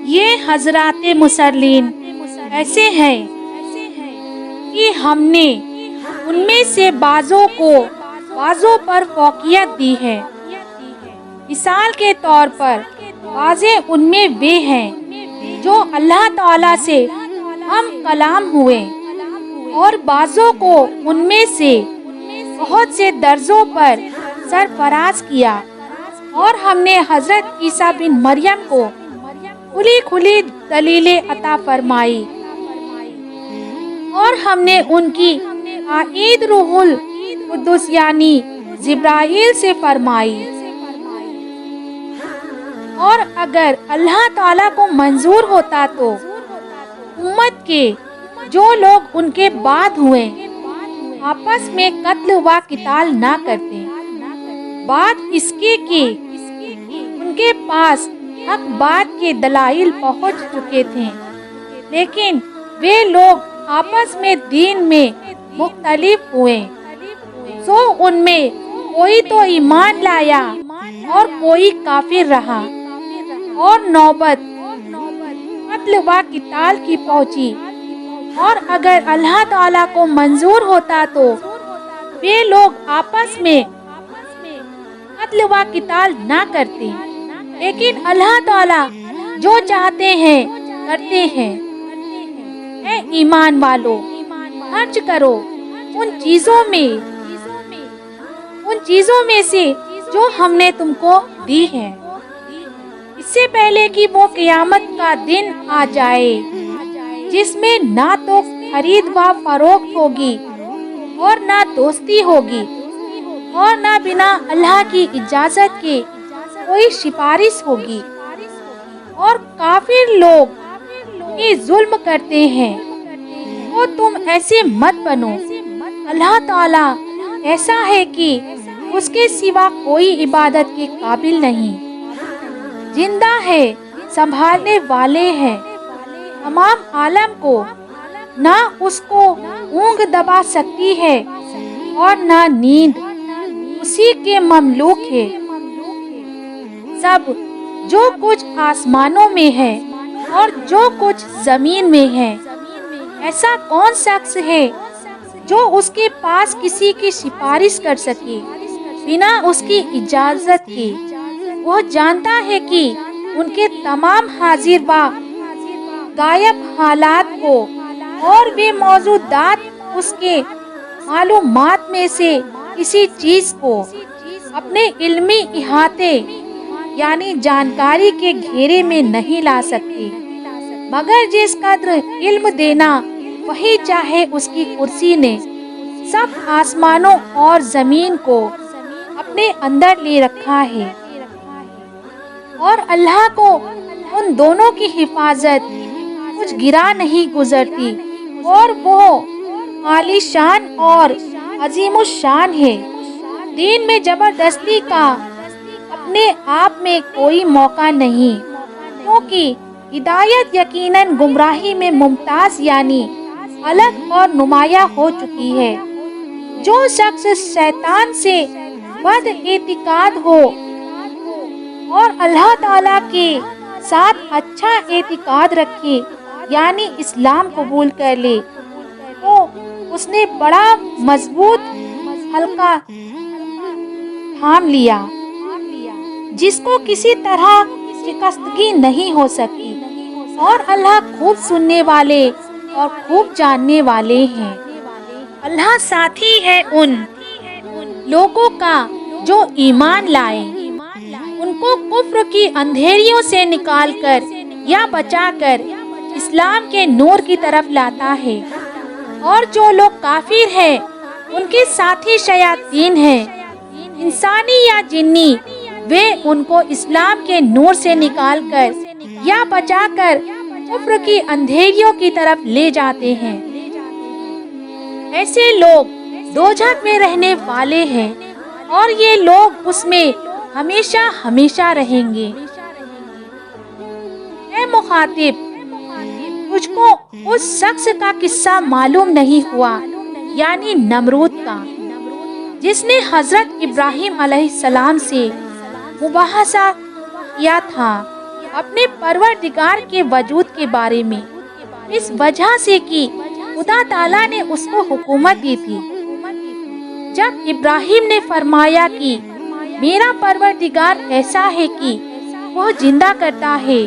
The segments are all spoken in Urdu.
یہ حضرات مسلین ایسے ہیں کہ ہم نے ان میں سے بعضوں کو بعضوں پر فوقیت دی ہے۔ مثال کے طور پر بعضیں ان میں وہ ہیں جو اللہ تعالیٰ سے ہم کلام ہوئے، اور بعضوں کو ان میں سے بہت سے درجوں پر سرفراز کیا، اور ہم نے حضرت عیسیٰ بن مریم کو کھلی کھلی دلیلیں عطا فرمائی، اور ہم نے ان کی تائید روح القدس یعنی جبرائیل سے فرمائی۔ اور اگر اللہ تعالیٰ کو منظور ہوتا تو امت کے جو لوگ ان کے بعد ہوئے آپس میں قتل و قتال نہ کرتے، بات اس کے کہ ان کے پاس حق بات کے دلائل پہنچ چکے تھے، لیکن وہ لوگ آپس میں دین میں مختلف ہوئے، سو ان میں کوئی تو ایمان لایا اور کوئی کافر رہا، اور نوبت قتل و قتال کی پہنچی۔ اور اگر اللہ تعالیٰ کو منظور ہوتا تو وہ لوگ آپس میں قتل و قتال نہ کرتے، لیکن اللہ تعالیٰ جو چاہتے ہیں کرتے ہیں۔ اے ایمان والو، خرچ کرو ان چیزوں میں سے جو ہم نے تم کو دی ہیں، اس سے پہلے کہ وہ قیامت کا دن آ جائے، جس میں نہ تو خرید و فروخت ہوگی اور نہ دوستی ہوگی، اور نہ بنا اللہ کی اجازت کے کوئی سفارش ہوگی، اور کافر لوگ یہ ظلم کرتے ہیں۔ تو تم ایسے مت بنو، اللہ تعالیٰ ایسا ہے کہ اس کے سوا کوئی عبادت کے قابل نہیں، زندہ ہے، سنبھالنے والے ہیں تمام عالم کو، نہ اس کو اونگ دبا سکتی ہے اور نہ نیند، اسی کے مملوک ہے۔ سب جو کچھ آسمانوں میں ہے اور جو کچھ زمین میں ہے، ایسا کون شخص ہے جو اس کے پاس کسی کی سفارش کر سکے بنا اس کی اجازت کے؟ وہ جانتا ہے کہ ان کے تمام حاضر و غائب حالات کو، اور وہ موجودات اس کے معلومات میں سے کسی چیز کو اپنے علمی احاطے یعنی جانکاری کے گھیرے میں نہیں لا سکتے، مگر جس قدر علم دینا وہی چاہے اس کی کرسی نے سب آسمانوں اور زمین کو اپنے اندر لے رکھا ہے، اور اللہ کو ان دونوں کی حفاظت کچھ گرا نہیں گزرتی، اور وہ عالی شان اور عظیم الشان ہے۔ دین میں زبردستی کا اپنے آپ میں کوئی موقع نہیں، کیونکہ ہدایت یقیناً گمراہی میں ممتاز یعنی الگ اور نمایاں ہو چکی ہے۔ جو شخص شیطان سے بد اعتقاد ہو اور اللہ تعالیٰ کے ساتھ اچھا اعتقاد رکھے یعنی اسلام قبول کر لے، تو اس نے بڑا مضبوط حلقہ تھام لیا جس کو کسی طرح شکستگی نہیں ہو سکتی، اور اللہ خوب سننے والے اور خوب جاننے والے ہیں۔ اللہ ساتھی ہے ان لوگوں کا جو ایمان لائے، ان کو کفر کی اندھیریوں سے نکال کر یا بچا کر اسلام کے نور کی طرف لاتا ہے، اور جو لوگ کافر ہیں ان کے ساتھی شیاطین ہیں، انسانی یا جنی، وہ ان کو اسلام کے نور سے نکال کر یا بچا کر کفر کی اندھیریوں کی طرف لے جاتے ہیں۔ ایسے لوگ دوزخ میں رہنے والے ہیں، اور یہ لوگ اس میں ہمیشہ ہمیشہ رہیں گے۔ اے مخاطب، تجھ کو اس شخص کا قصہ معلوم نہیں ہوا یعنی نمرود کا، جس نے حضرت ابراہیم علیہ السلام سے مباحثہ کیا تھا اپنے پروردگار کے وجود کے بارے میں، اس وجہ سے کہ خدا تعالیٰ نے اس کو حکومت دی تھی۔ جب ابراہیم نے فرمایا کہ میرا پروردگار ایسا ہے کہ وہ زندہ کرتا ہے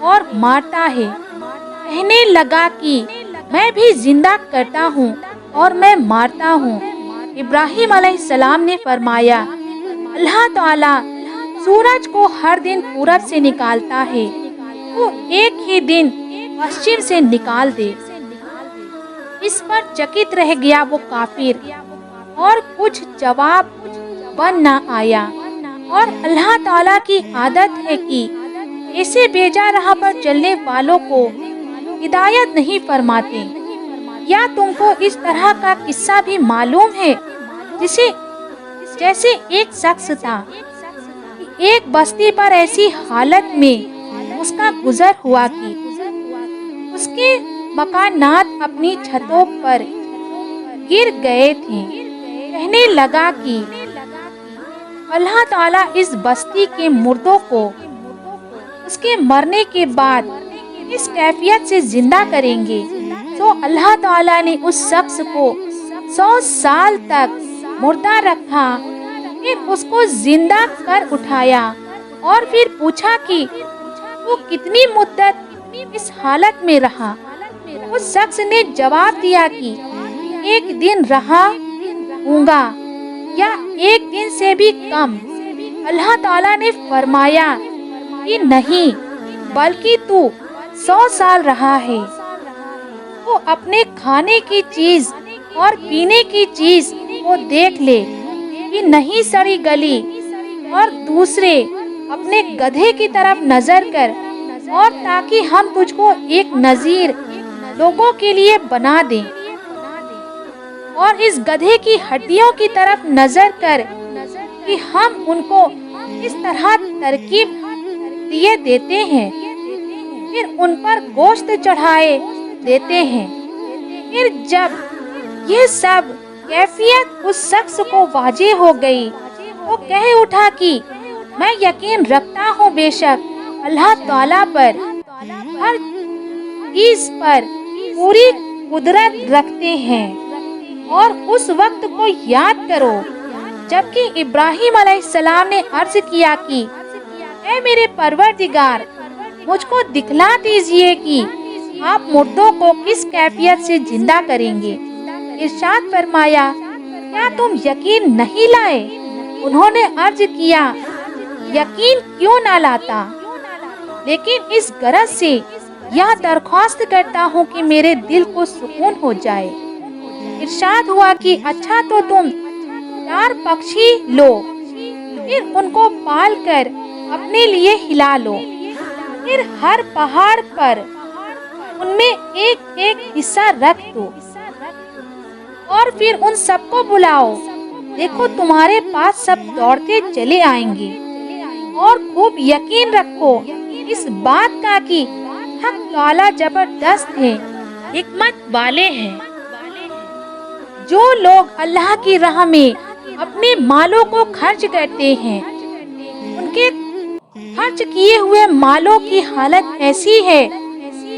اور مارتا ہے، کہنے لگا کہ میں بھی زندہ کرتا ہوں اور میں مارتا ہوں۔ ابراہیم علیہ السلام نے فرمایا اللہ تعالیٰ سورج کو ہر دن پورب سے نکالتا ہے، وہ ایک ہی دن پشچم سے نکال دے۔ اس پر چکت رہ گیا وہ کافر اور کچھ جواب بن نہ آیا۔ اور اللہ تعالیٰ کی عادت ہے کہ ایسے بیجا راہ پر چلنے والوں کو ہدایت نہیں فرماتے۔ یا تم کو اس طرح کا قصہ بھی معلوم ہے جیسے ایک شخص تھا، ایک بستی پر ایسی حالت میں اس کا گزر ہوا کہ اس کے مکانات اپنی چھتوں پر گر گئے تھے۔ کہنے لگا کہ اللہ تعالیٰ اس بستی کے مردوں کو اس کے مرنے کے بعد اس کیفیت سے زندہ کریں گے۔ تو اللہ تعالیٰ نے اس شخص کو 100 سال تک مردہ رکھا، پھر اس کو زندہ کر اٹھایا اور پھر پوچھا کہ وہ کتنی مدت اس حالت میں رہا۔ اس شخص نے جواب دیا کہ 1 دن رہا ہوں گا یا 1 دن سے بھی کم۔ اللہ تعالیٰ نے فرمایا کہ نہیں، بلکہ تو 100 سال رہا ہے۔ وہ اپنے کھانے کی چیز اور پینے کی چیز کو دیکھ لے کہ نہیں سڑی گلی، اور دوسرے اپنے گدھے کی طرف نظر کر، اور تاکہ ہم تجھ کو ایک نذیر لوگوں کے لیے بنا دیں، اور اس گدھے کی ہڈیوں کی طرف نظر کر کہ ہم ان کو اس طرح ترکیب دیے دیتے ہیں، پھر ان پر گوشت چڑھائے دیتے ہیں۔ پھر جب یہ سب کیفیت اس شخص کو واضح ہو گئی، وہ کہہ اٹھا کہ میں یقین رکھتا ہوں بے شک اللہ تعالیٰ پر ہر چیز پر پوری قدرت رکھتے ہیں۔ اور اس وقت کو یاد کرو جبکہ ابراہیم علیہ السلام نے عرض کیا کہ اے میرے پروردگار، مجھ کو دکھلا دیجئے کہ آپ مردوں کو کس کیفیت سے زندہ کریں گے۔ ارشاد فرمایا کیا تم یقین نہیں لائے؟ انہوں نے عرض کیا یقین کیوں نہ لاتا، لیکن اس غرض سے یہ درخواست کرتا ہوں کہ میرے دل کو سکون ہو جائے۔ ارشاد ہوا کہ اچھا تو تم 4 پکشی لو، پھر ان کو پال کر اپنے لیے ہلا لو، پھر ہر پہاڑ پر ان میں ایک ایک حصہ رکھ دو، اور پھر ان سب کو بلاؤ، دیکھو تمہارے پاس سب دوڑتے چلے آئیں گے۔ اور خوب یقین رکھو اس بات کا کہ حق تعالیٰ زبردست ہے، حکمت والے ہیں۔ جو لوگ اللہ کی راہ میں اپنے مالوں کو خرچ کرتے ہیں، ان کے خرچ کیے ہوئے مالوں کی حالت ایسی ہے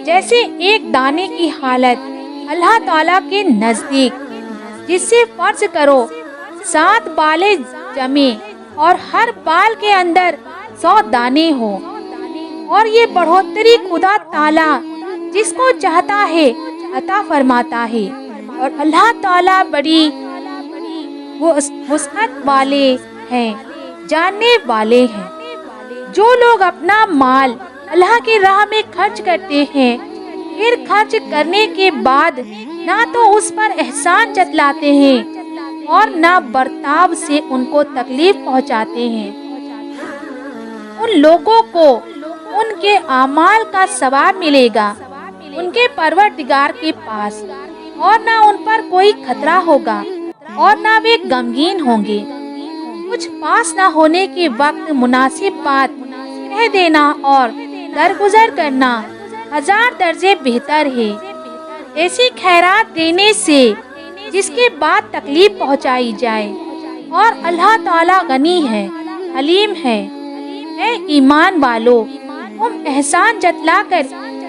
جیسے ایک دانے کی حالت اللہ تعالیٰ کے نزدیک، جس سے فرض کرو 7 بالیں جمیں اور ہر بال کے اندر 100 دانے ہو، اور یہ بڑھوتری خدا تعالیٰ جس کو چاہتا ہے عطا فرماتا ہے، اور اللہ تعالیٰ بڑی وسعت والے ہیں، جاننے والے ہیں۔ جو لوگ اپنا مال اللہ کی راہ میں خرچ کرتے ہیں، پھر خرچ کرنے کے بعد نہ تو اس پر احسان جتلاتے ہیں اور نہ برتاؤ سے ان کو تکلیف پہنچاتے ہیں، ان لوگوں کو ان کے اعمال کا ثواب ملے گا ان کے پروردگار کے پاس، اور نہ ان پر کوئی خطرہ ہوگا اور نہ وہ غمگین ہوں گے۔ کچھ پاس نہ ہونے کے وقت مناسب بات کہہ دینا اور درگزر کرنا 1000 درجے بہتر ہے، ایسی خیرات دینے سے جس کے بعد تکلیف پہنچائی جائے۔ اور اللہ تعالیٰ غنی ہے، حلیم ہے۔ اے ایمان والو، تم احسان جتلا کر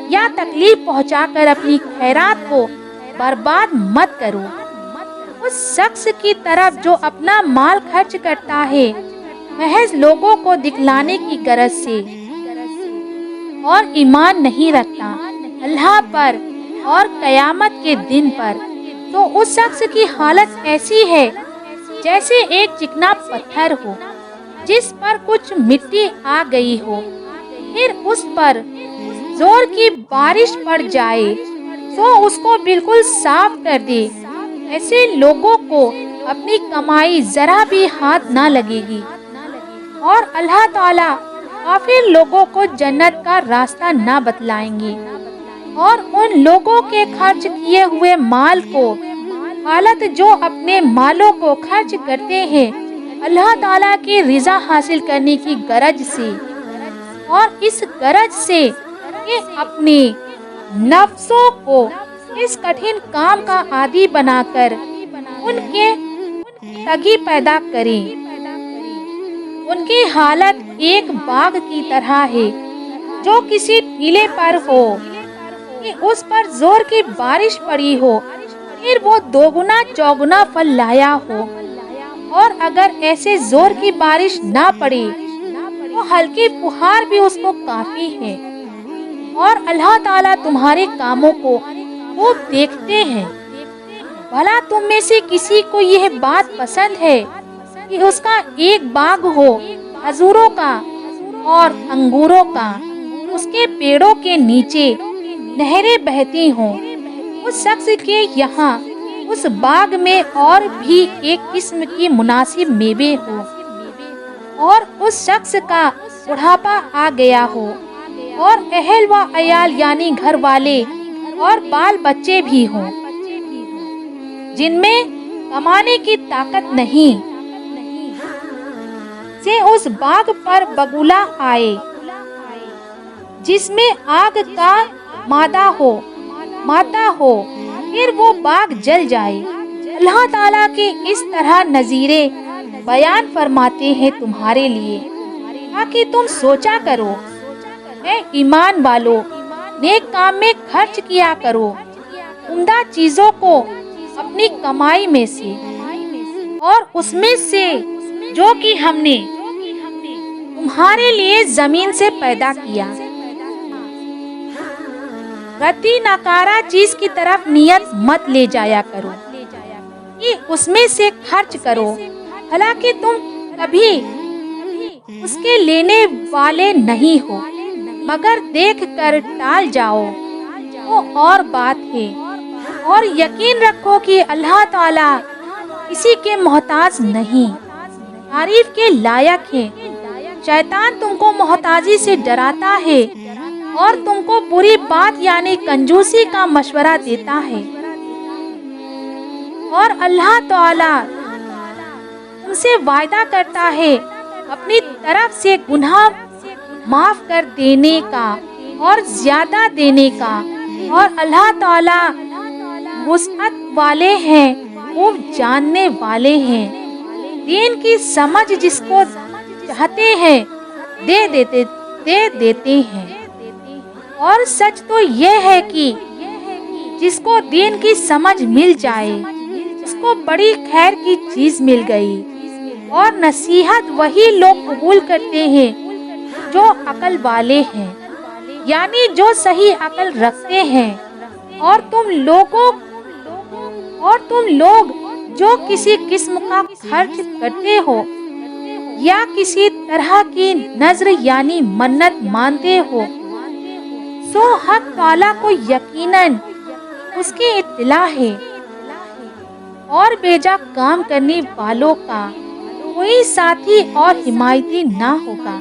یا تکلیف پہنچا کر اپنی خیرات کو برباد مت کرو۔ اس شخص کی طرف جو اپنا مال خرچ کرتا ہے محض لوگوں کو دکھلانے کی غرض سے اور ایمان نہیں رکھتا اللہ پر اور قیامت کے دن پر، تو اس شخص کی حالت ایسی ہے جیسے ایک چکنا پتھر ہو جس پر کچھ مٹی آ گئی ہو، پھر اس پر زور کی بارش پڑ جائے تو اس کو بالکل صاف کر دے۔ ایسے لوگوں کو اپنی کمائی ذرا بھی ہاتھ نہ لگے گی، اور اللہ تعالیٰ کافر لوگوں کو جنت کا راستہ نہ بتلائیں گے، اور ان لوگوں کے خرچ کیے ہوئے مال کو، حالت جو اپنے مالوں کو خرچ کرتے ہیں اللہ تعالیٰ کی رضا حاصل کرنے کی غرض سے، اور اس غرض سے کہ اپنے نفسوں کو اس کٹھن کام کا عادی بنا کر ان کے تگی پیدا کریں۔ ان کی حالت ایک باغ کی طرح ہے جو کسی ٹیلے پر ہو کہ اس پر زور کی بارش پڑی ہو، پھر وہ دوگنا چوگنا پھل لایا ہو، اور اگر ایسے زور کی بارش نہ پڑے تو ہلکی فہار بھی اس کو کافی ہے، اور اللہ تعالیٰ تمہارے کاموں کو خوب دیکھتے ہیں۔ بھلا تم میں سے کسی کو یہ بات پسند ہے کہ اس کا ایک باغ ہو کھجوروں کا اور انگوروں کا، اس کے پیڑوں کے نیچے نہریں بہتی ہوں، اس شخص کے یہاں اس باغ میں اور بھی ایک قسم کی مناسب میوے ہو، اور اس شخص کا بڑھاپا آ گیا ہو، اور اہل و عیال یعنی گھر والے اور بال بچے بھی ہوں جن میں کمانے کی طاقت نہیں، سے اس باغ پر بگولا آئے جس میں آگ کا مادہ ہو، پھر وہ باغ جل جائے۔ اللہ تعالیٰ کے اس طرح نظیرے بیان فرماتے ہیں تمہارے لیے تاکہ تم سوچا کرو۔ اے ایمان والو، نیک کام میں خرچ کیا کرو، عمدہ چیزوں کو اپنی کمائی میں سے، اور اس میں سے جو کہ ہم نے تمہارے لیے زمین سے پیدا کیا۔ ردی ناکارہ چیز کی طرف نیت مت لے جایا کرو کہ اس میں سے خرچ کرو، حالانکہ تم کبھی اس کے لینے والے نہیں ہو، مگر دیکھ کر ٹال جاؤ وہ اور بات ہے، اور یقین رکھو کہ اللہ تعالیٰ کسی کے محتاج نہیں، تعریف کے لائق ہے۔ شیطان تم کو محتاجی سے ڈراتا ہے اور تم کو بری بات یعنی کنجوسی کا مشورہ دیتا ہے، اور اللہ تعالیٰ تم سے وعدہ کرتا ہے اپنی طرف سے گناہ معاف کر دینے کا اور زیادہ دینے کا، اور اللہ تعالیٰ وسعت والے ہیں، خوب جاننے والے ہیں۔ دین کی سمجھ جس کو چاہتے ہیں دے دیتے ہیں، اور سچ تو یہ ہے کہ جس کو دین کی سمجھ مل جائے اس کو بڑی خیر کی چیز مل گئی، اور نصیحت وہی لوگ قبول کرتے ہیں جو عقل والے ہیں، یعنی جو صحیح عقل رکھتے ہیں، اور تم لوگ جو کسی قسم کا خرچ کرتے ہو یا کسی طرح کی نذر یعنی منت مانتے ہو، سو حق تعالیٰ کو یقیناً اس کی اطلاع ہے، اور بیجا کام کرنے والوں کا کوئی ساتھی اور حمایتی نہ ہوگا۔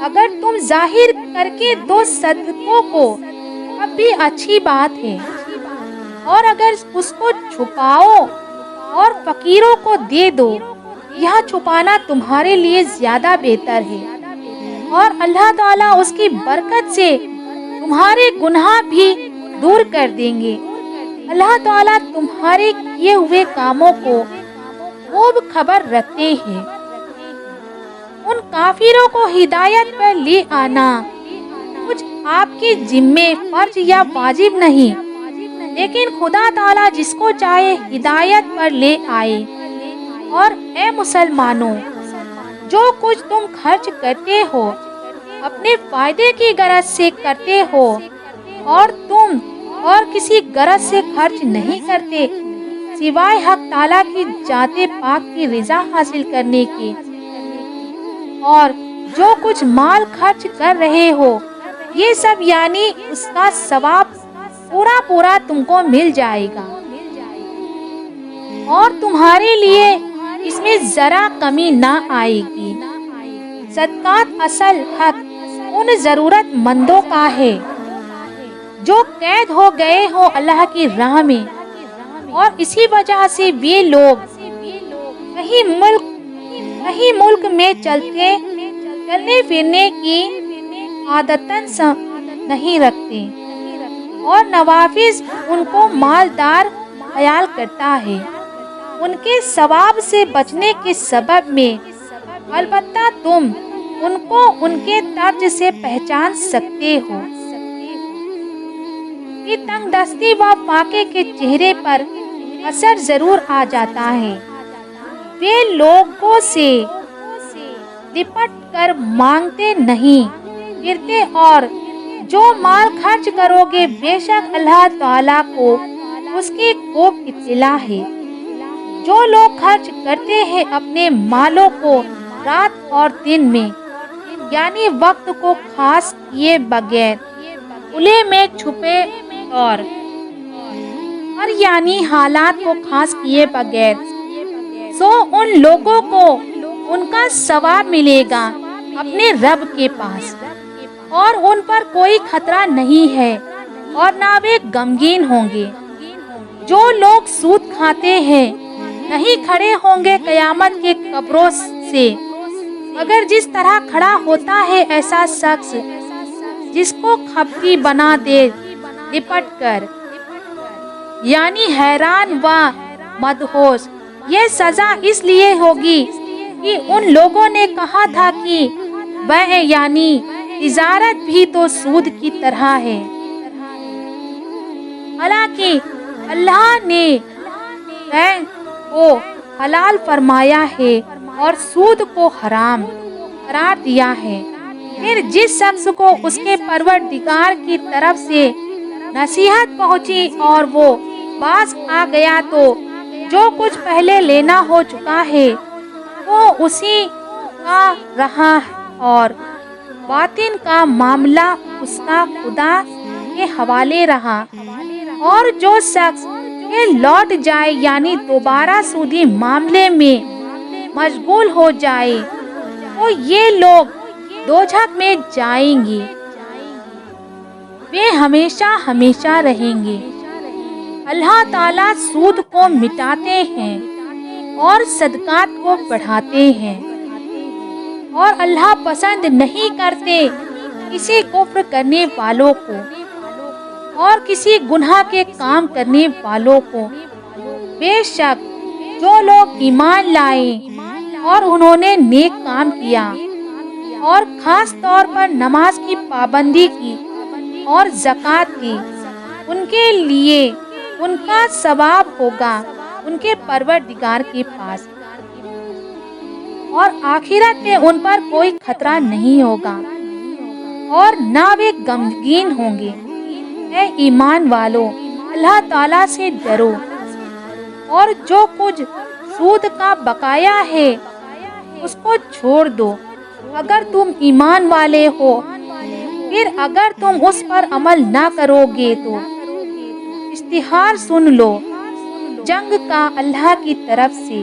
اگر تم ظاہر کر کے دو صدقوں کو اب بھی اچھی بات ہے، اور اگر اس کو چھپاؤ اور فقیروں کو دے دو، یہ چھپانا تمہارے لیے زیادہ بہتر ہے، اور اللہ تعالیٰ اس کی برکت سے تمہارے گناہ بھی دور کر دیں گے۔ اللہ تعالیٰ تمہارے کیے ہوئے کاموں کو خوب خبر رکھتے ہیں۔ ان کافروں کو ہدایت پر لے آنا کچھ آپ کی ذمہ فرض یا واجب نہیں، لیکن خدا تعالیٰ جس کو چاہے ہدایت پر لے آئے۔ اور اے مسلمانوں، جو کچھ تم خرچ کرتے ہو اپنے فائدے کی غرض سے کرتے ہو، اور تم اور کسی غرض سے خرچ نہیں کرتے سوائے حق تعالیٰ کی ذات پاک کی رضا حاصل کرنے کے، اور جو کچھ مال خرچ کر رہے ہو یہ سب یعنی اس کا ثواب پورا تم کو مل جائے گا، اور تمہارے لیے اس میں ذرا کمی نہ آئے گی۔ صدقات اصل حق ان ضرورت مندوں کا ہے جو قید ہو گئے ہو اللہ کی راہ میں، اور اسی وجہ سے وہ لوگ کہیں ملک میں چلنے پھرنے کی عادتاً نہیں رکھتے، اور نوافذ ان کو مالدار خیال کرتا ہے۔ ان کے ثواب سے بچنے کے سبب میں البتہ تم ان کو ان کے طرز سے پہچان سکتے ہو کہ تنگ دستی و فاقے کے چہرے پر اثر ضرور آ جاتا ہے۔ وہ لوگوں سے لپٹ کر مانگتے نہیں پھرتے، اور جو مال خرچ کرو گے بے شک اللہ تعالیٰ کو اس کی خوب اطلاع ہے۔ جو لوگ خرچ کرتے ہیں اپنے مالوں کو رات اور دن میں، یعنی وقت کو خاص کیے بغیر، کھلے میں چھپے اور یعنی حالات کو خاص کیے بغیر، سو ان لوگوں کو ان کا ثواب ملے گا اپنے رب کے پاس، اور ان پر کوئی خطرہ نہیں ہے اور نہ وہ غمگین ہوں گے۔ جو لوگ سود کھاتے ہیں نہیں کھڑے ہوں گے قیامت کے قبروں سے، مگر جس طرح کھڑا ہوتا ہے ایسا شخص جس کو کھپتی بنا دے لپٹ کر، یعنی حیران و مدہوش۔ یہ سزا اس لیے ہوگی کہ ان لوگوں نے کہا تھا کہ بیع یعنی تجارت بھی تو سود کی طرح ہے، حالانکہ اللہ نے بیع کو حلال فرمایا ہے اور سود کو حرام قرار دیا ہے۔ پھر جس شخص کو اس کے پروردگار کی طرف سے نصیحت پہنچی اور وہ باز آ گیا تو جو کچھ پہلے لینا ہو چکا ہے وہ اسی کا رہا، اور باطن کا معاملہ اس کا خدا کے حوالے رہا۔ اور جو شخص یہ لوٹ جائے یعنی دوبارہ سودی معاملے میں مشغول ہو جائے تو یہ لوگ دوزخ میں جائیں گے، وہ ہمیشہ ہمیشہ رہیں گے۔ اللہ تعالیٰ سود کو مٹاتے ہیں اور صدقات کو بڑھاتے ہیں، اور اللہ پسند نہیں کرتے کسی کفر کرنے والوں کو اور کسی گناہ کے کام کرنے والوں کو۔ بے شک جو لوگ ایمان لائے اور انہوں نے نیک کام کیا اور خاص طور پر نماز کی پابندی کی اور زکوٰۃ دی، ان کے لیے ان کا ثواب ہوگا ان کے پروردگار کے پاس، اور آخرت میں ان پر کوئی خطرہ نہیں ہوگا اور نہ وہ غمگین ہوں گے۔ اے ایمان والو، اللہ تعالیٰ سے ڈرو اور جو کچھ سود کا بقایا ہے اس کو چھوڑ دو اگر تم ایمان والے ہو۔ پھر اگر تم اس پر عمل نہ کرو گے تو اشتہار سن لو جنگ کا اللہ کی طرف سے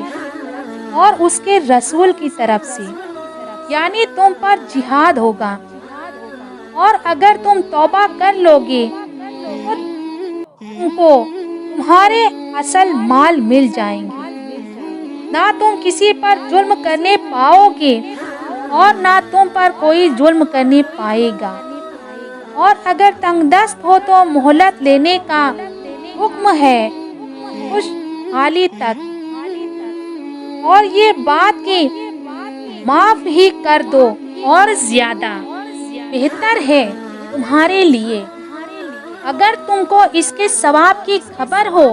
اور اس کے رسول کی طرف سے، یعنی تم پر جہاد ہوگا، اور اگر تم توبہ کر لو گے تو تم کو تمہارے اصل مال مل جائیں گے، نہ تم کسی پر ظلم کرنے پاؤ گے اور نہ تم پر کوئی ظلم کرنے پائے گا۔ اور اگر تنگ دست ہو تو مہلت لینے کا حکم ہے خوش حالی تک، اور یہ بات کہ معاف ہی کر دو اور زیادہ بہتر ہے۔ تمہارے لیے اگر تم کو اس کے ثواب کی خبر ہو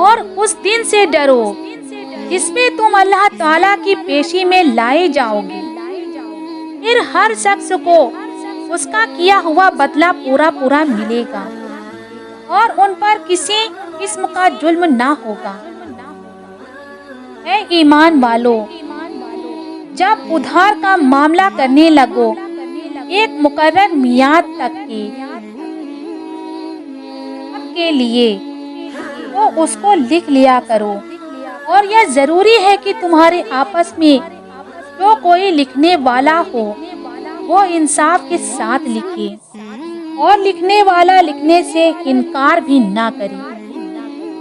اور اس دن سے ڈرو جس میں تم اللہ تعالیٰ کی پیشی میں لائے جاؤ گے، پھر ہر شخص کو اس کا کیا ہوا بدلہ پورا ملے گا اور ان پر کسی قسم کا ظلم نہ ہوگا۔ اے ایمان والو، جب ادھار کا معاملہ کرنے لگو ایک مقرر میعاد تک کے لیے تو اس کو لکھ لیا کرو، اور یہ ضروری ہے کہ تمہارے آپس میں جو کوئی لکھنے والا ہو وہ انصاف کے ساتھ لکھے، اور لکھنے والا لکھنے سے انکار بھی نہ کرے،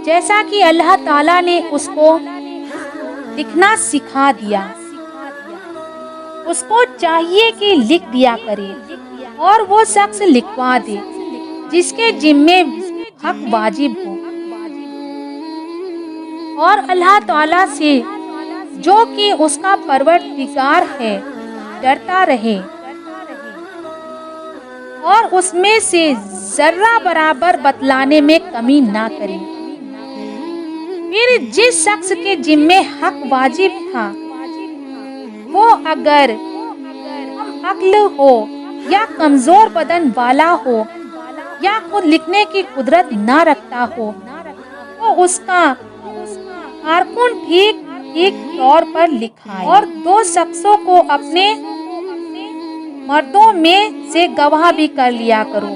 جیسا کہ اللہ تعالیٰ نے اس کو لکھنا سکھا دیا۔ اس کو چاہیے کہ لکھ دیا کرے اور وہ شخص لکھوا دے جس کے ذمے حق واجب ہو، اور اللہ تعالیٰ سے جو کہ اس کا پروردگار ہے ڈرتا رہے اور اس میں سے ذرہ برابر بتلانے میں کمی نہ کرے۔ پھر جس شخص کے ذمے حق واجب تھا وہ اگر کم عقل ہو یا کمزور بدن والا ہو یا خود لکھنے کی قدرت نہ رکھتا ہو تو اس کا کارکن ٹھیک طور پر لکھائے، اور 2 شخصوں کو اپنے مردوں میں سے گواہ بھی کر لیا کرو۔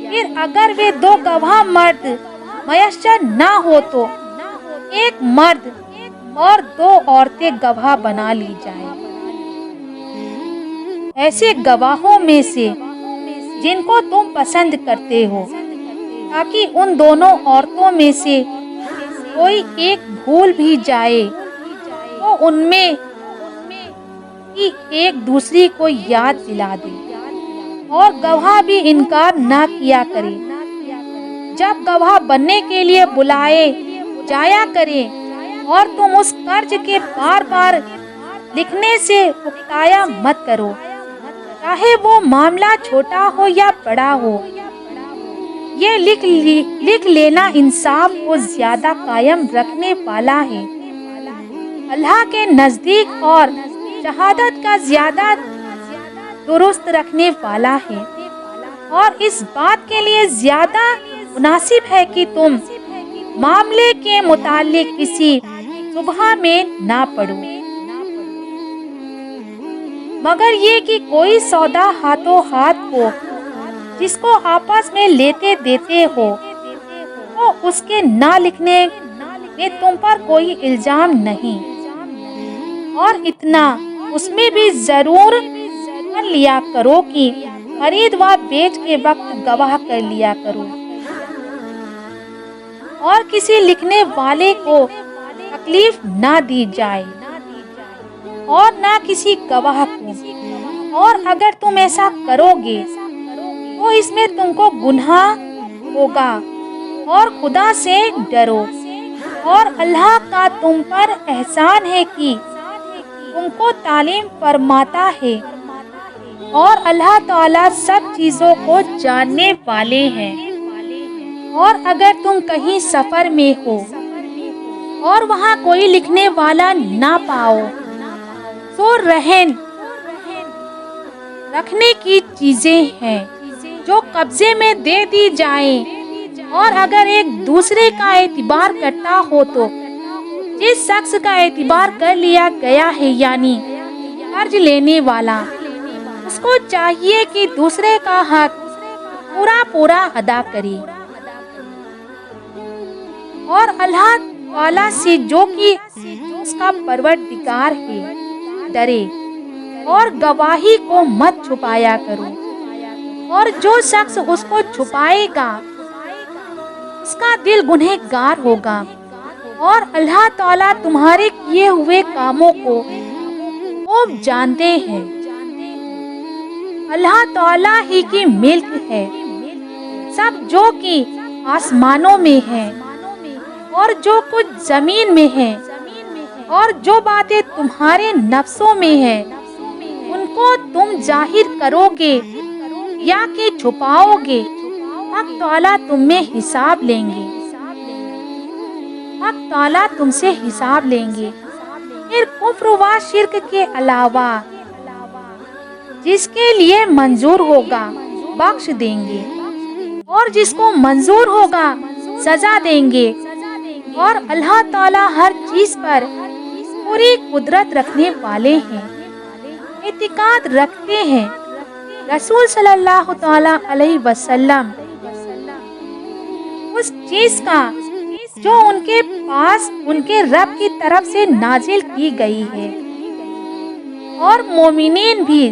پھر اگر وہ 2 گواہ مرد میسر نہ ہو تو 1 مرد اور 2 عورتیں گواہ بنا لی جائیں، ایسے گواہوں میں سے جن کو تم پسند کرتے ہو، تاکہ ان دونوں عورتوں میں سے کوئی ایک بھول بھی جائے تو ان میں کی ایک دوسری کو یاد دلا دے، اور گواہ بھی انکار نہ کیا کرے جب گواہ بننے کے لیے بلائے جایا کرے، اور تم اس قرض کے بار لکھنے سے اکتایا مت کرو، چاہے وہ معاملہ چھوٹا ہو یا بڑا ہو۔ یہ لکھ لینا انصاف کو زیادہ قائم رکھنے والا ہے، اللہ کے نزدیک، اور شہادت کا زیادہ درست رکھنے والا ہے، اور اس بات کے لیے زیادہ مناسب ہے کہ تم معاملے کے متعلق کسی شبہ میں نہ پڑو، مگر یہ کہ کوئی سودا ہاتھوں ہاتھ ہو جس کو آپس میں لیتے دیتے ہو تو اس کے نہ لکھنے میں تم پر کوئی الزام نہیں، اور اتنا اس میں بھی ضرور کر لیا کرو کہ خرید و بیچ کے وقت گواہ کر لیا کرو، اور کسی لکھنے والے کو تکلیف نہ دی جائے اور نہ کسی گواہ کو، اور اگر تم ایسا کرو گے تو اس میں تم کو گناہ ہوگا، اور خدا سے ڈرو، اور اللہ کا تم پر احسان ہے کہ تم کو تعلیم فرماتا ہے، اور اللہ تعالیٰ سب چیزوں کو جاننے والے ہیں۔ اور اگر تم کہیں سفر میں ہو اور وہاں کوئی لکھنے والا نہ پاؤ تو رہن رکھنے کی چیزیں ہیں جو قبضے میں دے دی جائیں، اور اگر ایک دوسرے کا اعتبار کرتا ہو تو جس شخص کا اعتبار کر لیا گیا ہے یعنی قرض لینے والا، اس کو چاہیے کہ دوسرے کا حق پورا ادا کرے، اور اللہ تعالیٰ سے جو کہ اس کا پروردگار ہے ڈرے، اور گواہی کو مت چھپایا کرو، اور جو شخص اس کو چھپائے گا اس کا دل گنہگار ہوگا، اور اللہ تعالیٰ تمہارے کیے ہوئے کاموں کو خوب جانتے ہیں۔ اللہ تعالیٰ ہی کی ملک ہے سب جو کہ آسمانوں میں ہے اور جو کچھ زمین میں ہے، اور جو باتیں تمہارے نفسوں میں ہیں ان کو تم ظاہر کرو گے یا کہ چھپاؤ گے، حق تعالیٰ تم میں حساب لیں گے، حق تعالیٰ تم سے حساب لیں گے۔ پھر کفر و شرک کے علاوہ جس کے لیے منظور ہوگا بخش دیں گے، اور جس کو منظور ہوگا سزا دیں گے، اور اللہ تعالیٰ ہر چیز پر پوری قدرت رکھنے والے ہیں، اعتقاد رکھتے ہیں۔ رسول صلی اللہ تعالیٰ علیہ وسلم اس چیز کا جو ان کے پاس ان کے رب کی طرف سے نازل کی گئی ہے، اور مومنین بھی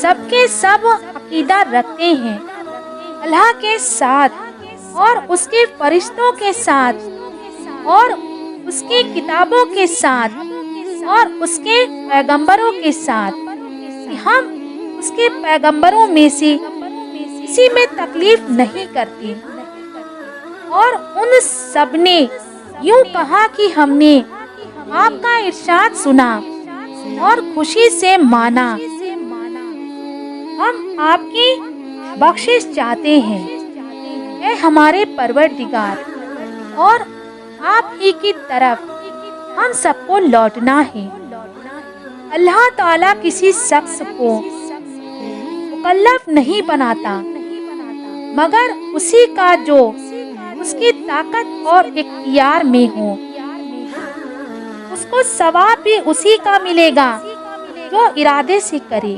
سب کے سب عقیدہ رکھتے ہیں اللہ کے ساتھ، اور اس کے فرشتوں کے ساتھ، اور اس کی کتابوں کے ساتھ، اور اس کے پیغمبروں کے ساتھ، کہ ہم اس کے پیغمبروں میں سے کسی میں تکلیف نہیں کرتے۔ اور ان سب نے یوں کہا کہ ہم نے آپ کا ارشاد سنا اور خوشی سے مانا، ہم آپ کی بخشش چاہتے ہیں، اے ہمارے پروردگار، اور آپ ہی کی طرف ہم سب کو لوٹنا ہے۔ اللہ تعالیٰ کسی شخص کو مکلف نہیں بناتا مگر اسی کا جو اس کی طاقت اور اختیار میں ہو۔ اس کو ثواب بھی اسی کا ملے گا جو ارادے سے کرے،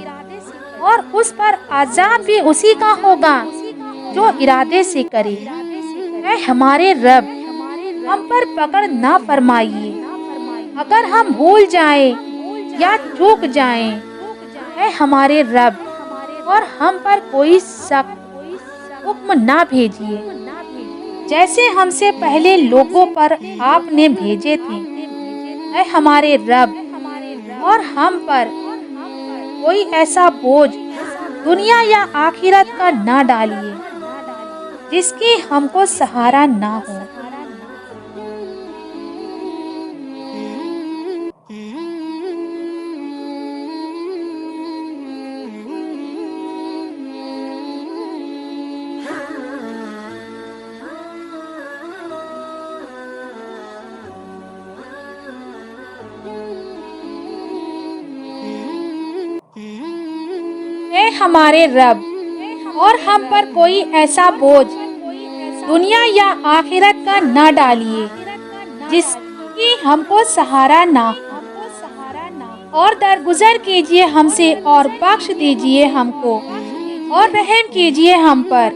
اور اس پر عذاب بھی اسی کا ہوگا جو ارادے سے کرے۔ اے ہمارے رب، ہم پر پکڑ نہ فرمائیے اگر ہم بھول جائیں یا چوک جائیں، اے ہمارے رب، اور ہم پر کوئی سخت حکم نہ بھیجیے جیسے ہم سے پہلے لوگوں پر آپ نے بھیجے تھے۔ اے ہمارے رب، اور ہم پر کوئی ایسا بوجھ دنیا یا آخرت کا نہ ڈالیے جس کی ہم کو سہارا نہ ہو۔ اے ہمارے رب، اور ہم پر کوئی ایسا بوجھ دنیا یا آخرت کا نہ ڈالیے جس کی ہم کو سہارا نہ ہو، اور درگزر کیجیے ہم سے اور بخش دیجیے ہم کو، اور رحم کیجیے ہم پر۔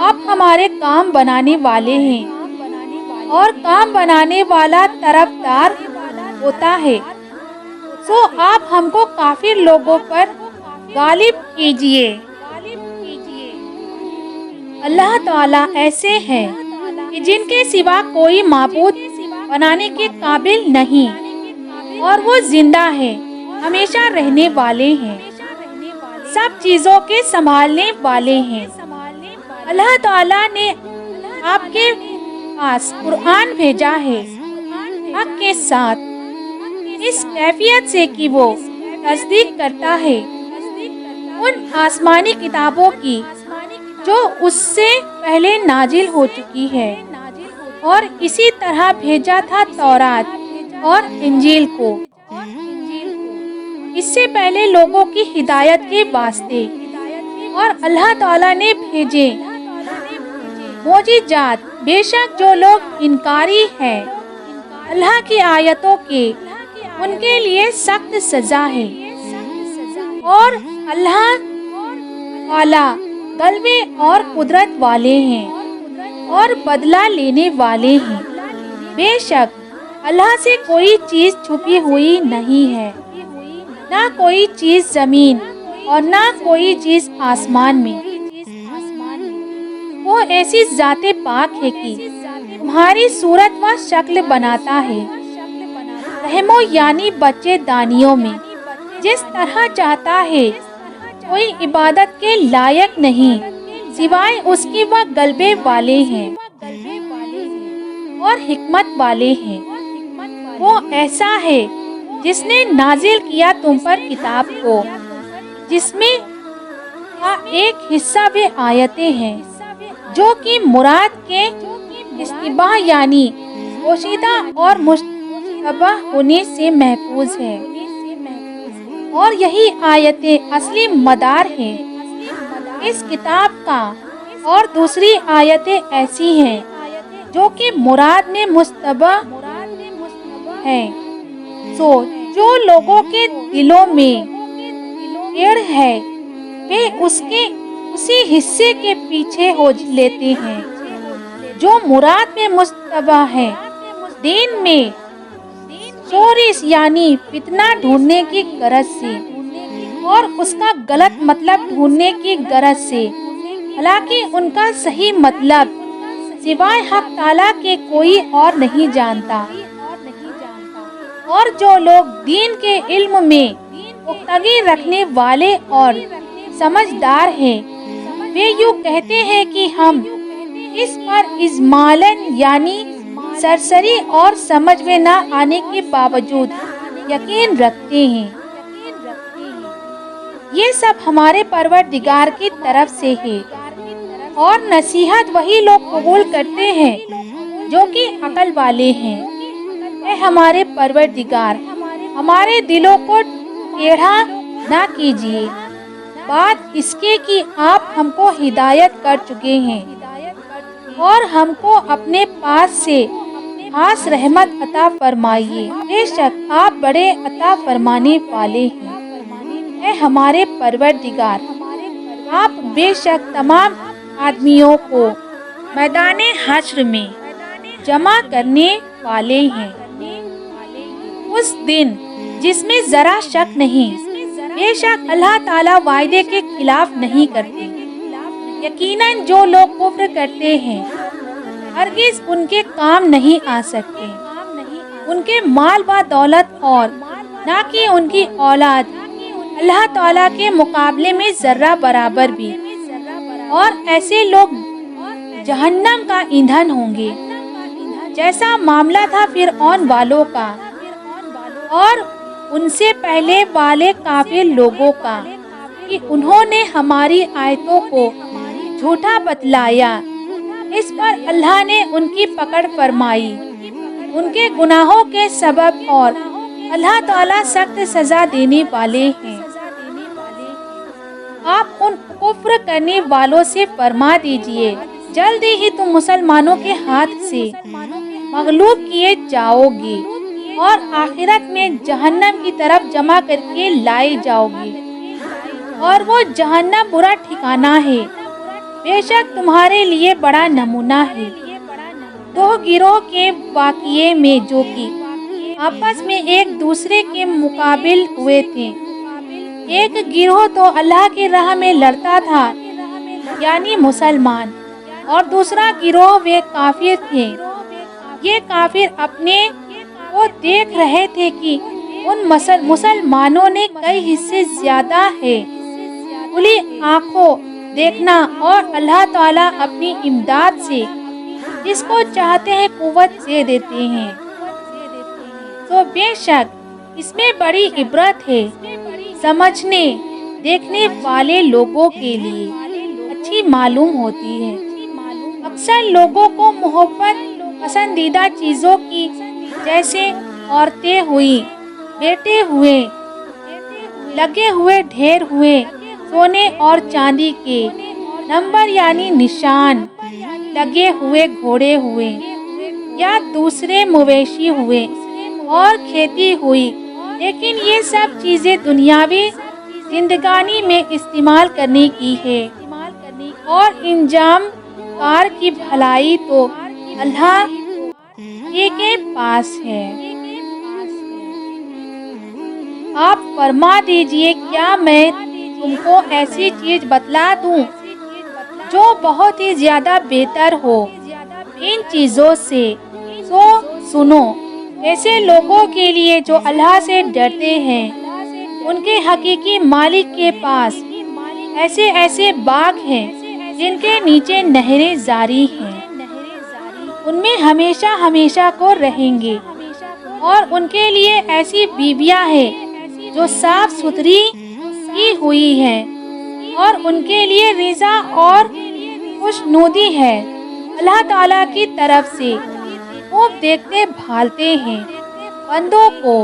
آپ ہمارے کام بنانے والے ہیں، اور کام بنانے والا طرفدار ہوتا ہے، سو آپ ہم کو کافر لوگوں پر غالب کیجیے۔ اللہ تعالیٰ ایسے ہیں کہ جن کے سوا کوئی معبود بنانے کے قابل نہیں، اور وہ زندہ ہے، ہمیشہ رہنے والے ہیں، سب چیزوں کے سنبھالنے والے ہیں۔ اللہ تعالیٰ نے آپ کے پاس قرآن بھیجا ہے حق کے ساتھ، اس کیفیت سے کہ وہ تصدیق کرتا ہے ان آسمانی کتابوں کی جو اس سے پہلے نازل ہو چکی ہے، اور اسی طرح بھیجا تھا تورات اور انجیل کو اس سے پہلے لوگوں کی ہدایت کے واسطے، اور اللہ تعالیٰ نے بھیجے معجزات۔ بے شک جو لوگ انکاری ہیں اللہ کی آیتوں کے، ان کے لیے سخت سزا ہے، اور اللہ تعالیٰ غلبے اور قدرت والے ہیں اور بدلہ لینے والے ہیں۔ بے شک اللہ سے کوئی چیز چھپی ہوئی نہیں ہے، نہ کوئی چیز زمین اور نہ کوئی چیز آسمان میں۔ وہ ایسی ذات پاک ہے کہ تمہاری صورت و شکل بناتا ہے، رحموں یعنی بچے دانیوں میں جس طرح چاہتا ہے۔ کوئی عبادت کے لائق نہیں سوائے اس کی، وہ غلبے والے ہیں اور حکمت والے ہیں۔ وہ ایسا ہے جس نے نازل کیا تم پر کتاب کو، جس میں کا ایک حصہ وہ آیتیں ہیں جو کہ مراد کے اشتباہ یعنی پوشیدہ اور مشتبہ ہونے سے محفوظ ہے، اور یہی آیتیں اصلی مدار ہیں اس کتاب کا، اور دوسری آیتیں ایسی ہیں جو کہ مراد میں مشتبہ ہے۔ سو جو لوگوں کے دلوں میں ٹیڑھ ہے وہ اسی حصے کے پیچھے ہو لیتے ہیں جو مراد میں مشتبہ ہے۔ دین میں چوریس یعنی فتنہ ڈھونڈنے کی غرض سے اور اس کا غلط مطلب ڈھونڈنے کی غرض سے، حالانکہ ان کا صحیح مطلب سوائے حق تعالیٰ کے کوئی اور نہیں جانتا۔ اور جو لوگ دین کے علم میں پختگی رکھنے والے اور سمجھدار ہیں وہ یوں کہتے ہیں کہ ہم اس پر اجمالاً یعنی سرسری اور سمجھ میں نہ آنے کے باوجود یقین رکھتے ہیں۔ یہ سب ہمارے پروردگار کی طرف سے ہے، اور نصیحت وہی لوگ قبول کرتے ہیں جو کہ عقل والے ہیں۔ اے ہمارے پروردگار، ہمارے دلوں کو ٹیڑھا نہ کیجیے، بات اس کے کہ آپ ہم کو ہدایت کر چکے ہیں اور ہم کو اپنے پاس سے خاص رحمت عطا فرمائیے، بے شک آپ بڑے عطا فرمانے والے ہیں۔ اے ہمارے پروردگار، آپ بے شک تمام آدمیوں کو میدان حشر میں جمع کرنے والے ہیں، اس دن جس میں ذرا شک نہیں۔ بے شک اللہ تعالیٰ وعدے کے خلاف نہیں کرتے۔ یقیناً جو لوگ کفر کرتے ہیں ہرگز ان کے کام نہیں آ سکتے، ان کے مال و دولت اور نہ کہ ان کی اولاد اللہ تعالیٰ کے مقابلے میں ذرہ برابر بھی، اور ایسے لوگ جہنم کا ایندھن ہوں گے، جیسا معاملہ تھا فرعون والوں کا اور ان سے پہلے والے کافر لوگوں کا، کہ انہوں نے ہماری آیتوں کو جھوٹا بتلایا، اس پر اللہ نے ان کی پکڑ فرمائی ان کے گناہوں کے سبب، اور اللہ تعالیٰ سخت سزا دینے والے ہیں۔ آپ ان کفر کرنے والوں سے فرما دیجئے جلدی ہی تم مسلمانوں کے ہاتھ سے مغلوب کیے جاؤ گے اور آخرت میں جہنم کی طرف جمع کر کے لائے جاؤ گے، اور وہ جہنم برا ٹھکانہ ہے، بے شک تمہارے لیے بڑا نمونہ ہے۔ دو گروہ کے واقعے میں جو کہ آپس میں ایک دوسرے کے مقابل ہوئے تھے، ایک گروہ تو اللہ کی راہ میں لڑتا تھا یعنی مسلمان، اور دوسرا گروہ وہ کافر تھے۔ یہ کافر اپنے کو دیکھ رہے تھے کہ ان مسلمانوں نے کئی حصے زیادہ ہے، کھلی آنکھوں دیکھنا، اور اللہ تعالیٰ اپنی امداد سے جس کو چاہتے ہیں قوت دے دیتے ہیں۔ تو بے شک اس میں بڑی عبرت ہے سمجھنے دیکھنے والے لوگوں کے لیے، اچھی معلوم ہوتی ہے۔ اکثر لوگوں کو محبت پسندیدہ چیزوں کی جیسے عورتیں ہوئی، بیٹے ہوئے، لگے ہوئے ڈھیر ہوئے سونے اور چاندی کے، نمبر یعنی نشان لگے ہوئے گھوڑے ہوئے، یا دوسرے مویشی ہوئے اور کھیتی ہوئی، لیکن یہ سب چیزیں دنیاوی زندگانی میں استعمال کرنے کی ہے، اور انجام کار کی بھلائی تو اللہ ہی کے پاس ہے۔ آپ فرما دیجئے کیا میں تم کو ایسی چیز بتلا دوں جو بہت ہی زیادہ بہتر ہو ان چیزوں سے؟ سو سنو، ایسے لوگوں کے لیے جو اللہ سے ڈرتے ہیں، ان کے حقیقی مالک کے پاس ایسے ایسے باغ ہیں جن کے نیچے نہریں جاری ہیں، ان میں ہمیشہ ہمیشہ کو رہیں گے، اور ان کے لیے ایسی بیویاں ہیں جو صاف ستھری کی ہوئی ہیں، اور ان کے لیے رضا اور خوشنودی ہے اللہ تعالیٰ کی طرف سے۔ خوب دیکھتے بھالتے ہیں بندوں کو۔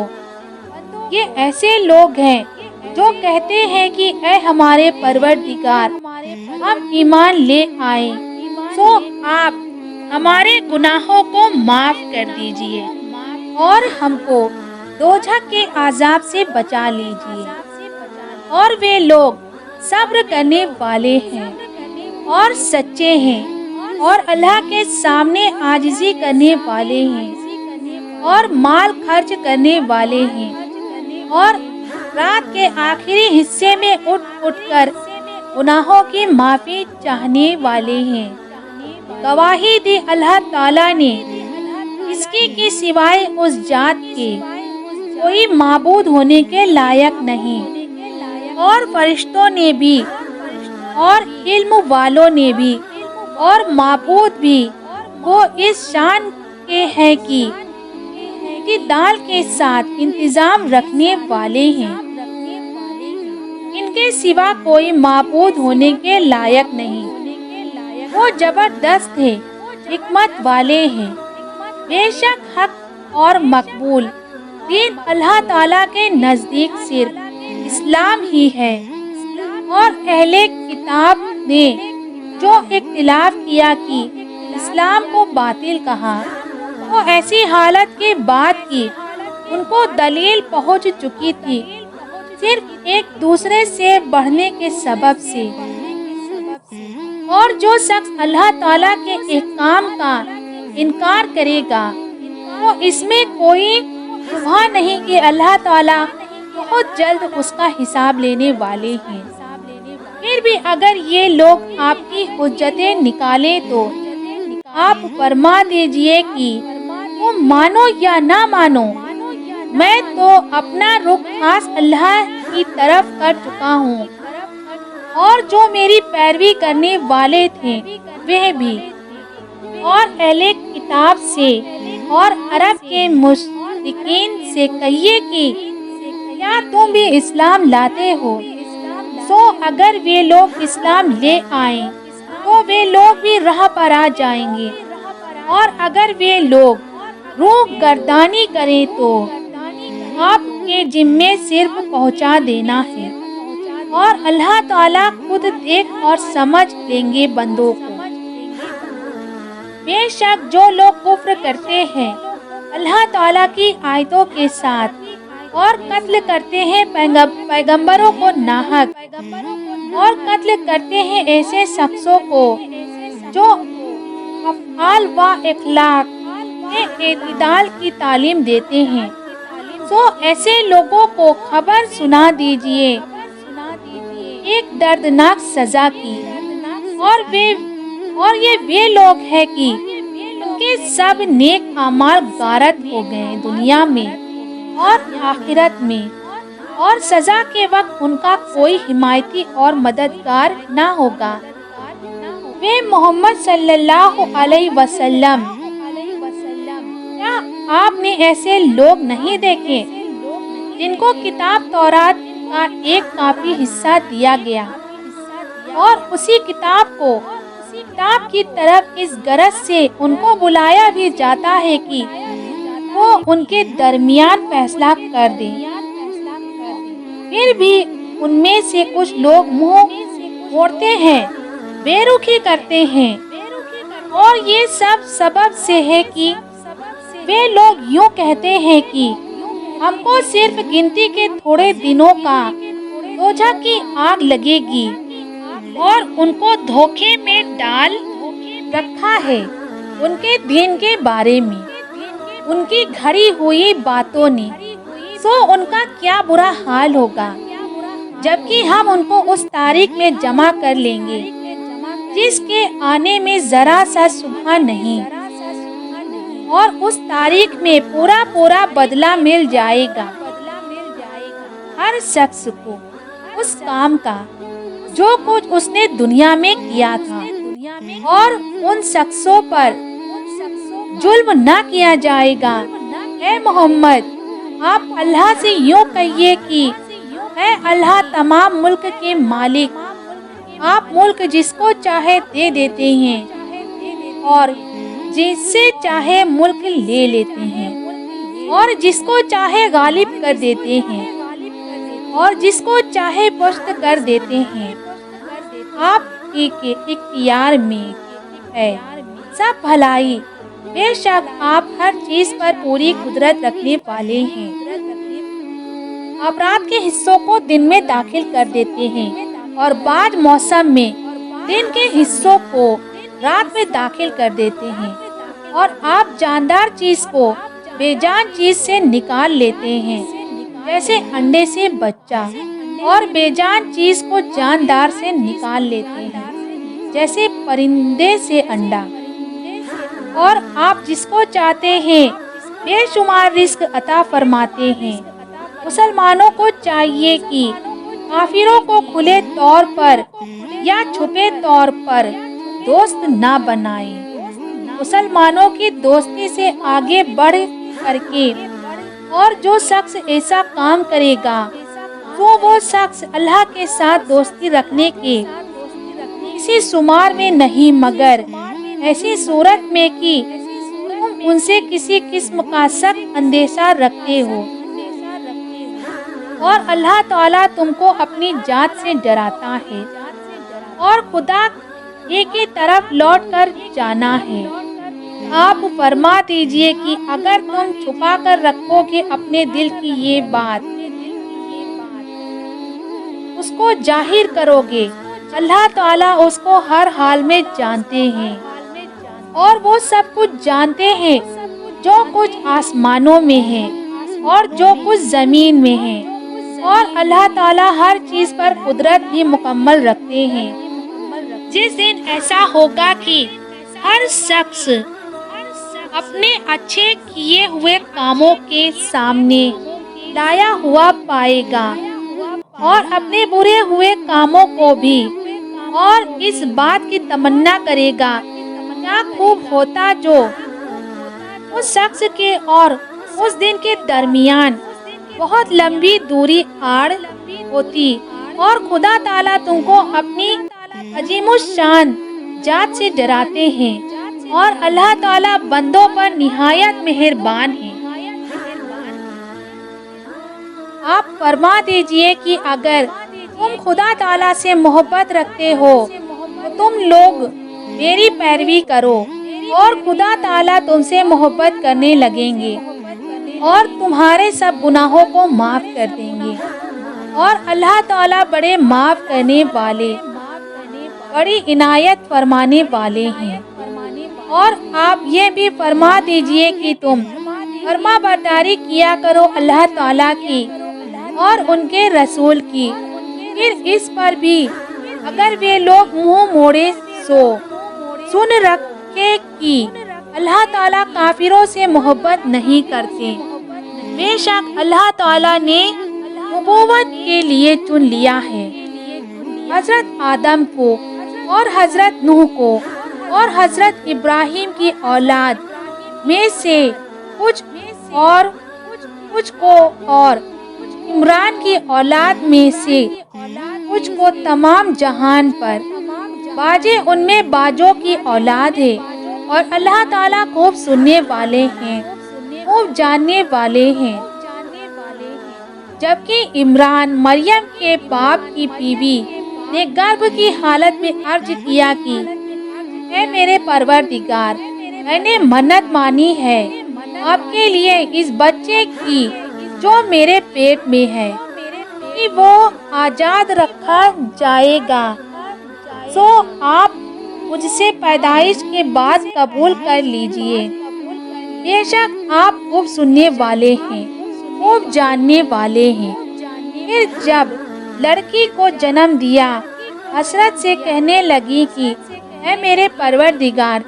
یہ ایسے لوگ ہیں جو کہتے ہیں کہ اے ہمارے پروردگار، ہم ایمان لے آئے سو آپ ہمارے گناہوں کو معاف کر دیجئے اور ہم کو دوزخ کے عذاب سے بچا لیجئے۔ اور وہ لوگ صبر کرنے والے ہیں اور سچے ہیں اور اللہ کے سامنے عاجزی کرنے والے ہیں اور مال خرچ کرنے والے ہیں اور رات کے آخری حصے میں اٹھ کر گناہوں کی معافی چاہنے والے ہیں۔ گواہی دی اللہ تعالیٰ نے اس کی سوائے اس ذات کے کوئی معبود ہونے کے لائق نہیں، اور فرشتوں نے بھی اور علم والوں نے بھی اور معبود بھی وہ اس شان کے ہیں کہ دال کے ساتھ انتظام رکھنے والے ہیں۔ ان کے سوا کوئی معبود ہونے کے لائق نہیں، وہ زبردست ہے، حکمت والے ہیں۔ بے شک حق اور مقبول دین اللہ تعالیٰ کے نزدیک صرف اسلام ہی ہے، اور اہل کتاب نے جو اختلاف کیا کہ اسلام کو باطل کہا، وہ ایسی حالت کے بعد کی ان کو دلیل پہنچ چکی تھی، صرف ایک دوسرے سے بڑھنے کے سبب سے۔ اور جو شخص اللہ تعالیٰ کے احکام کا انکار کرے گا تو اس میں کوئی شبہ نہیں کہ اللہ تعالیٰ بہت جلد اس کا حساب لینے والے ہیں۔ پھر بھی اگر یہ لوگ آپ کی حجتیں نکالیں تو آپ فرما دیجئے کہ تم مانو یا نہ مانو، میں تو اپنا رخ خاص اللہ کی طرف کر چکا ہوں، اور جو میری پیروی کرنے والے تھے وہ بھی۔ اور اہل کتاب سے اور عرب کے مشرکین سے کہیے کہ کیا تم بھی اسلام لاتے ہو؟ سو اگر وہ لوگ اسلام لے آئیں تو وہ لوگ بھی راہ پر آ جائیں گے، اور اگر وہ لوگ روح گردانی کریں تو آپ کے ذمے صرف پہنچا دینا ہے، اور اللہ تعالیٰ خود دیکھ اور سمجھ لیں گے بندوں کو۔ بے شک جو لوگ کفر کرتے ہیں اللہ تعالیٰ کی آیتوں کے ساتھ اور قتل کرتے ہیں پیغمبروں کو ناحق، اور قتل کرتے ہیں ایسے شخصوں کو جو افعال و اخلاق میں اعتدال کی تعلیم دیتے ہیں، سو ایسے لوگوں کو خبر سنا دیجئے ایک دردناک سزا کی، اور یہ وہ لوگ ہیں کہ ان کے سب نیک اعمال غارت ہو گئے دنیا میں اور آخرت میں، اور سزا کے وقت ان کا کوئی حمایتی اور مددگار نہ ہوگا۔ وہ محمد صلی اللہ علیہ وسلم، کیا آپ نے ایسے لوگ نہیں دیکھے جن کو کتاب تورات کا ایک کافی حصہ دیا گیا، اور اسی کتاب کی طرف اس غرض سے ان کو بلایا بھی جاتا ہے کہ وہ ان کے درمیان فیصلہ کر دیں؟ پھر بھی ان میں سے کچھ لوگ منہ موڑتے ہیں، بے رخی کرتے ہیں، اور یہ سب سبب سے ہے کہ وہ لوگ یوں کہتے ہیں کہ ہم کو صرف گنتی کے تھوڑے دنوں کا دوزخ کی آگ لگے گی، اور ان کو دھوکے میں ڈال رکھا ہے ان کے دین کے بارے میں ان کی گھڑی ہوئی باتوں نے، سو ان کا کیا برا حال ہوگا جبکہ ہم ان کو اس تاریخ میں جمع کر لیں گے جس کے آنے میں ذرا سا شبہ نہیں، اور اس تاریخ میں پورا بدلہ مل جائے گا ہر شخص کو اس کام کا جو کچھ اس نے دنیا میں کیا تھا، اور ان شخصوں پر ظلم نہ کیا جائے گا۔ اے محمد، آپ اللہ سے یوں کہیے کہ اے اللہ تمام ملک کے مالک، آپ ملک جس کو چاہے دے دیتے ہیں اور جس سے چاہے ملک لے لیتے ہیں، اور جس کو چاہے غالب کر دیتے ہیں اور جس کو چاہے پشت کر دیتے ہیں۔ آپ ہی کے اختیار میں ہے سب بھلائی، بے شک آپ ہر چیز پر پوری قدرت رکھنے والے ہیں۔ آپ رات کے حصوں کو دن میں داخل کر دیتے ہیں اور بعض موسم میں دن کے حصوں کو رات میں داخل کر دیتے ہیں، اور آپ جاندار چیز کو بے جان چیز سے نکال لیتے ہیں، جیسے انڈے سے بچہ، اور بے جان چیز کو جاندار سے نکال لیتے ہیں، جیسے پرندے سے انڈا۔ اور آپ جس کو چاہتے ہیں بے شمار رزق عطا فرماتے ہیں۔ مسلمانوں کو چاہیے کہ کافروں کو کھلے طور پر یا چھپے طور پر دوست نہ بنائیں۔ مسلمانوں کی دوستی سے آگے بڑھ کر کے اور جو شخص ایسا کام کرے گا تو وہ شخص اللہ کے ساتھ دوستی رکھنے کے کسی شمار میں نہیں، مگر ایسی صورت میں کہ تم ان سے کسی قسم کا سخت اندیشہ رکھتے ہو، اور اللہ تعالیٰ تم کو اپنی ذات سے ڈراتا ہے اور خدا ہی کی طرف لوٹ کر جانا ہے۔ آپ فرما دیجئے کہ اگر تم چھپا کر رکھو گے اپنے دل کی یہ بات، اس کو ظاہر کرو گے، اللہ تعالیٰ اس کو ہر حال میں جانتے ہیں، اور وہ سب کچھ جانتے ہیں جو کچھ آسمانوں میں ہے اور جو کچھ زمین میں ہے، اور اللہ تعالیٰ ہر چیز پر قدرت بھی مکمل رکھتے ہیں۔ جس دن ایسا ہوگا کہ ہر شخص اپنے اچھے کیے ہوئے کاموں کے سامنے لایا ہوا پائے گا اور اپنے برے ہوئے کاموں کو بھی، اور اس بات کی تمنا کرے گا کیا خوب ہوتا جو اس شخص کے اور اس دن کے درمیان بہت لمبی دوری آڑ ہوتی، اور خدا تعالیٰ تم کو اپنی عظیم الشان ذات سے ڈراتے ہیں، اور اللہ تعالیٰ بندوں پر نہایت مہربان ہے۔ آپ فرما دیجئے کہ اگر تم خدا تعالیٰ سے محبت رکھتے ہو تو تم لوگ میری پیروی کرو، اور خدا تعالیٰ تم سے محبت کرنے لگیں گے اور تمہارے سب گناہوں کو معاف کر دیں گے، اور اللہ تعالیٰ بڑے معاف کرنے والے، بڑی عنایت فرمانے والے ہیں۔ اور آپ یہ بھی فرما دیجئے کہ تم فرما برداری کیا کرو اللہ تعالیٰ کی اور ان کے رسول کی، پھر اس پر بھی اگر وہ لوگ منہ موڑے سو سن رکھے کہ اللہ تعالیٰ کافروں سے محبت نہیں کرتے۔ بے شک اللہ تعالیٰ نے نبوت کے لیے چن لیا ہے حضرت آدم کو اور حضرت نوح کو اور حضرت ابراہیم کی اولاد میں سے کچھ اور کچھ کو، اور عمران کی اولاد میں سے کچھ کو تمام جہان پر، باجے ان میں باجوں کی اولاد ہے، اور اللہ تعالیٰ خوب سننے والے ہیں، خوب جاننے والے ہیں۔ جبکہ عمران مریم کے باپ کی بیوی نے گربھ کی حالت میں عرض کیا کہ اے میرے پروردگار، میں نے منت مانی ہے آپ کے لیے اس بچے کی جو میرے پیٹ میں ہے کہ وہ آزاد رکھا جائے گا، سو آپ مجھ سے پیدائش کے بعد قبول کر لیجئے، بے شک آپ خوب سننے والے ہیں، خوب جاننے والے ہیں۔ پھر جب لڑکی کو جنم دیا، حسرت سے کہنے لگی کہ اے میرے پروردگار،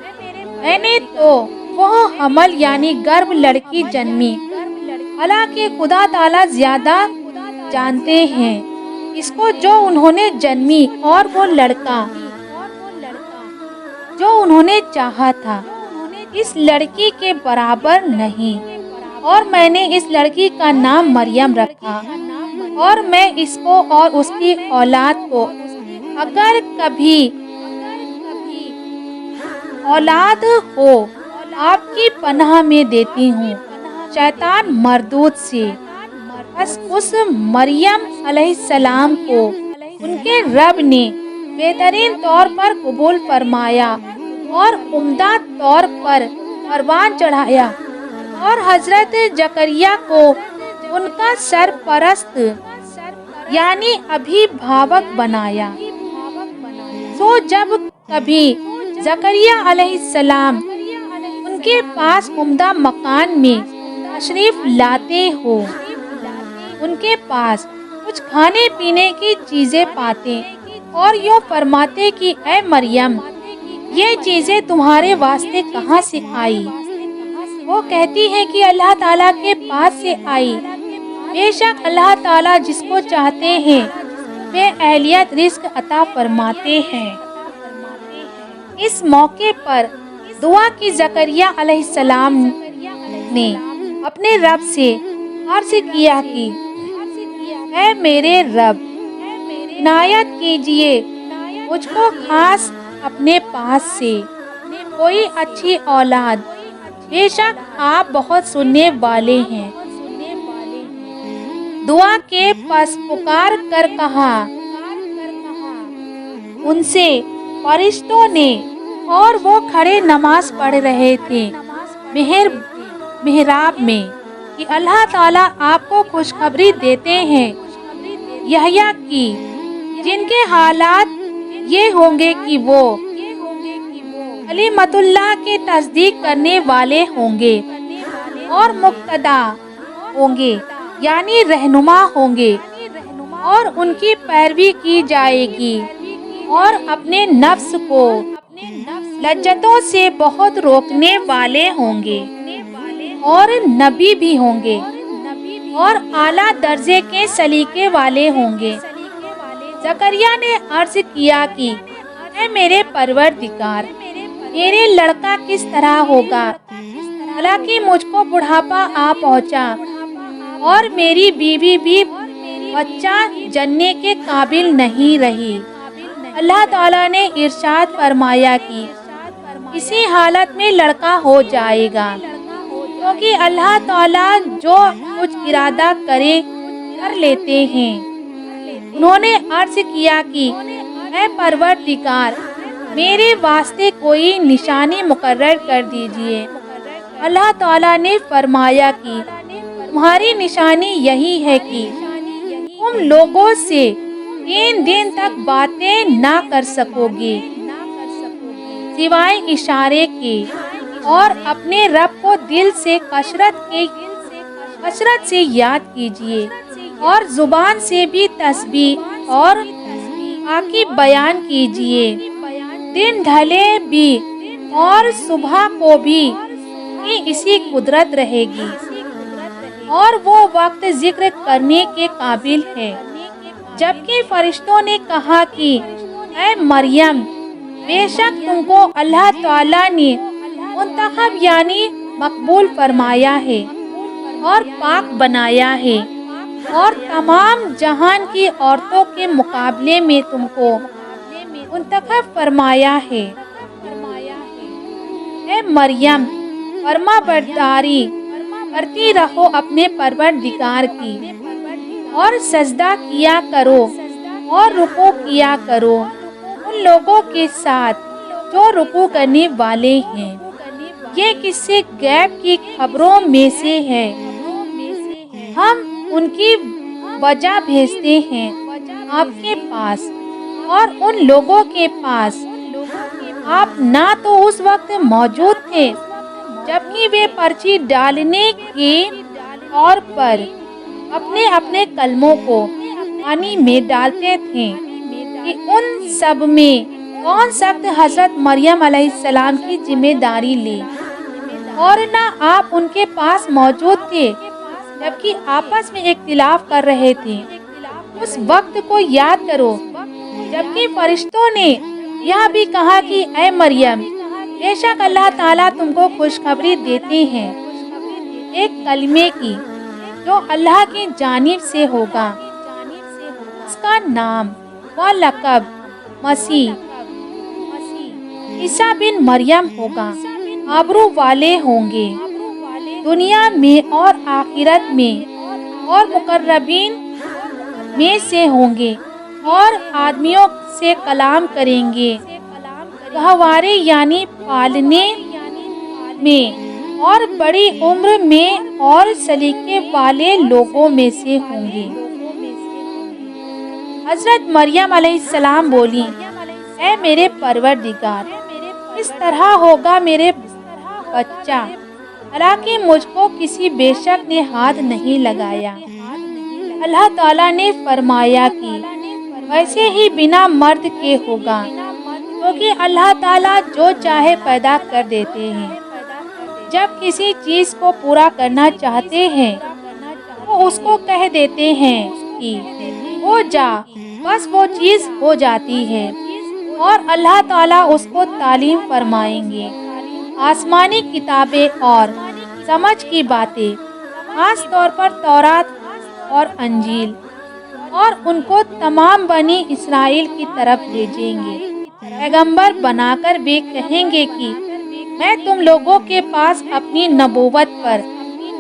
میں نے تو وہ حمل یعنی گربھ لڑکی جنمی، حالانکہ خدا تعالیٰ زیادہ جانتے ہیں اس کو جو انہوں نے جنمی، اور وہ لڑکا جو انہوں نے چاہا تھا اس لڑکی کے برابر نہیں، اور میں نے اس لڑکی کا نام مریم رکھا، اور میں اس کو اور اس کی اولاد کو اگر کبھی اولاد ہو آپ کی پناہ میں دیتی ہوں شیطان مردود سے۔ بس اس مریم علیہ السلام کو ان کے رب نے بہترین طور پر قبول فرمایا اور عمدہ طور پر قربان چڑھایا اور حضرت زکریا کو ان کا سرپرست یعنی ابھیبھاوک بنایا۔ سو جب کبھی زکریا علیہ السلام ان کے پاس عمدہ مکان میں تشریف لاتے ہو ان کے پاس کچھ کھانے پینے کی چیزیں پاتے اور یوں فرماتے کہ اے مریم یہ چیزیں تمہارے واسطے کہاں سے آئی؟ وہ کہتی ہے کہ اللہ تعالیٰ کے پاس سے آئی۔ بے شک اللہ تعالیٰ جس کو چاہتے ہیں وہ اہلیت رزق عطا فرماتے ہیں۔ اس موقع پر دعا کی زکریا علیہ السلام نے اپنے رب سے عرض کیا کہ اے میرے رب عنایت کیجئے مجھ کو خاص اپنے پاس سے کوئی اچھی اولاد، بے شک آپ بہت سننے والے ہیں۔ دعا کے پس پکار کر کہا ان سے فرشتوں نے، اور وہ کھڑے نماز پڑھ رہے تھے محراب میں، کہ اللہ تعالیٰ آپ کو خوشخبری دیتے ہیں یحییٰ کی، جن کے حالات یہ ہوں گے کہ وہ کلمۃ اللہ کی تصدیق کرنے والے ہوں گے اور مقتدا ہوں گے یعنی رہنما ہوں گے، اور ان کی پیروی کی جائے گی اور اپنے نفس کو لذتوں سے بہت روکنے والے ہوں گے اور نبی بھی ہوں گے اور اعلیٰ درجے کے سلیقے والے ہوں گے۔ زکریا نے عرض کیا کہ اے میرے پروردگار میرے لڑکا کس طرح ہوگا، حالانکہ مجھ کو بڑھاپا آ پہنچا اور میری بیوی بھی بچہ جننے کے قابل نہیں رہی۔ اللہ تعالیٰ نے ارشاد فرمایا کہ اسی حالت میں لڑکا ہو جائے گا، کیونکہ اللہ تعالیٰ جو کچھ ارادہ کرے کر لیتے ہیں۔ انہوں نے عرض کیا کہ اے پروردگار میرے واسطے کوئی نشانی مقرر کر دیجئے۔ اللہ تعالیٰ نے فرمایا کہ تمہاری نشانی یہی ہے کہ تم لوگوں سے 3 دن تک باتیں نہ کر سکو گے سوائے اشارے کے، اور اپنے رب کو دل سے کثرت سے یاد کیجئے اور زبان سے بھی تسبیح اور پاکی بیان کیجئے۔ دن ڈھلے بھی اور صبح کو بھی اسی قدرت رہے گی، اور وہ وقت ذکر کرنے کے قابل ہے۔ جبکہ فرشتوں نے کہا کہ اے مریم بے شک تم کو اللہ تعالیٰ نے منتخب یعنی مقبول فرمایا ہے اور پاک بنایا ہے، اور تمام جہان کی عورتوں کے مقابلے میں تم کو منتخب فرمایا ہے۔ اے مریم فرما برداری کرتی رہو اپنے پروردگار کی، اور سجدہ کیا کرو اور رکوع کیا کرو ان لوگوں کے ساتھ جو رکوع کرنے والے ہیں۔ یہ قصے غیب کی خبروں میں سے ہے، ہم ان کی وجہ بھیجتے ہیں آپ کے پاس اور ان لوگوں کے پاس۔ آپ نہ تو اس وقت موجود تھے جبکہ وہ پرچی ڈالنے کے طور پر اپنے اپنے کلموں کو پانی میں ڈالتے تھے کہ ان سب میں کون سخت حضرت مریم علیہ السلام کی ذمہ داری لے، اور نہ آپ ان کے پاس موجود تھے جبکہ آپس میں اختلاف کر رہے تھے۔ اس وقت کو یاد کرو جبکہ فرشتوں نے یہ بھی کہا کہ اے مریم بے شک اللہ تعالیٰ تم کو خوشخبری دیتے ہیں ایک کلمے کی جو اللہ کی جانب سے ہوگا، اس کا نام و لقب مسیح عیسیٰ بن مریم ہوگا، آبرو والے ہوں گے دنیا میں اور آخرت میں، اور مقربین میں سے ہوں گے، اور آدمیوں سے کلام کریں گے، گہوارے یعنی پالنے میں، اور بڑی عمر میں اور سلیقے والے لوگوں میں سے ہوں گے۔ حضرت مریم علیہ السلام بولی، اے میرے پروردگار، اس طرح ہوگا میرے بچہ، حالانکہ مجھ کو کسی بے شک نے ہاتھ نہیں لگایا۔ اللہ تعالیٰ نے فرمایا کہ ویسے ہی بنا مرد کے ہوگا، کیونکہ اللہ تعالیٰ جو چاہے پیدا کر دیتے ہیں۔ جب کسی چیز کو پورا کرنا چاہتے ہیں تو اس کو کہہ دیتے ہیں کہ ہو جا، بس وہ چیز ہو جاتی ہے، اور اللہ تعالیٰ اس کو تعلیم فرمائیں گے۔ آسمانی کتابیں اور سمجھ کی باتیں، خاص طور پر تورات اور انجیل، اور ان کو تمام بنی اسرائیل کی طرف بھیجیں گے، پیغمبر بنا کر بھی کہیں گے کہ میں تم لوگوں کے پاس اپنی نبوت پر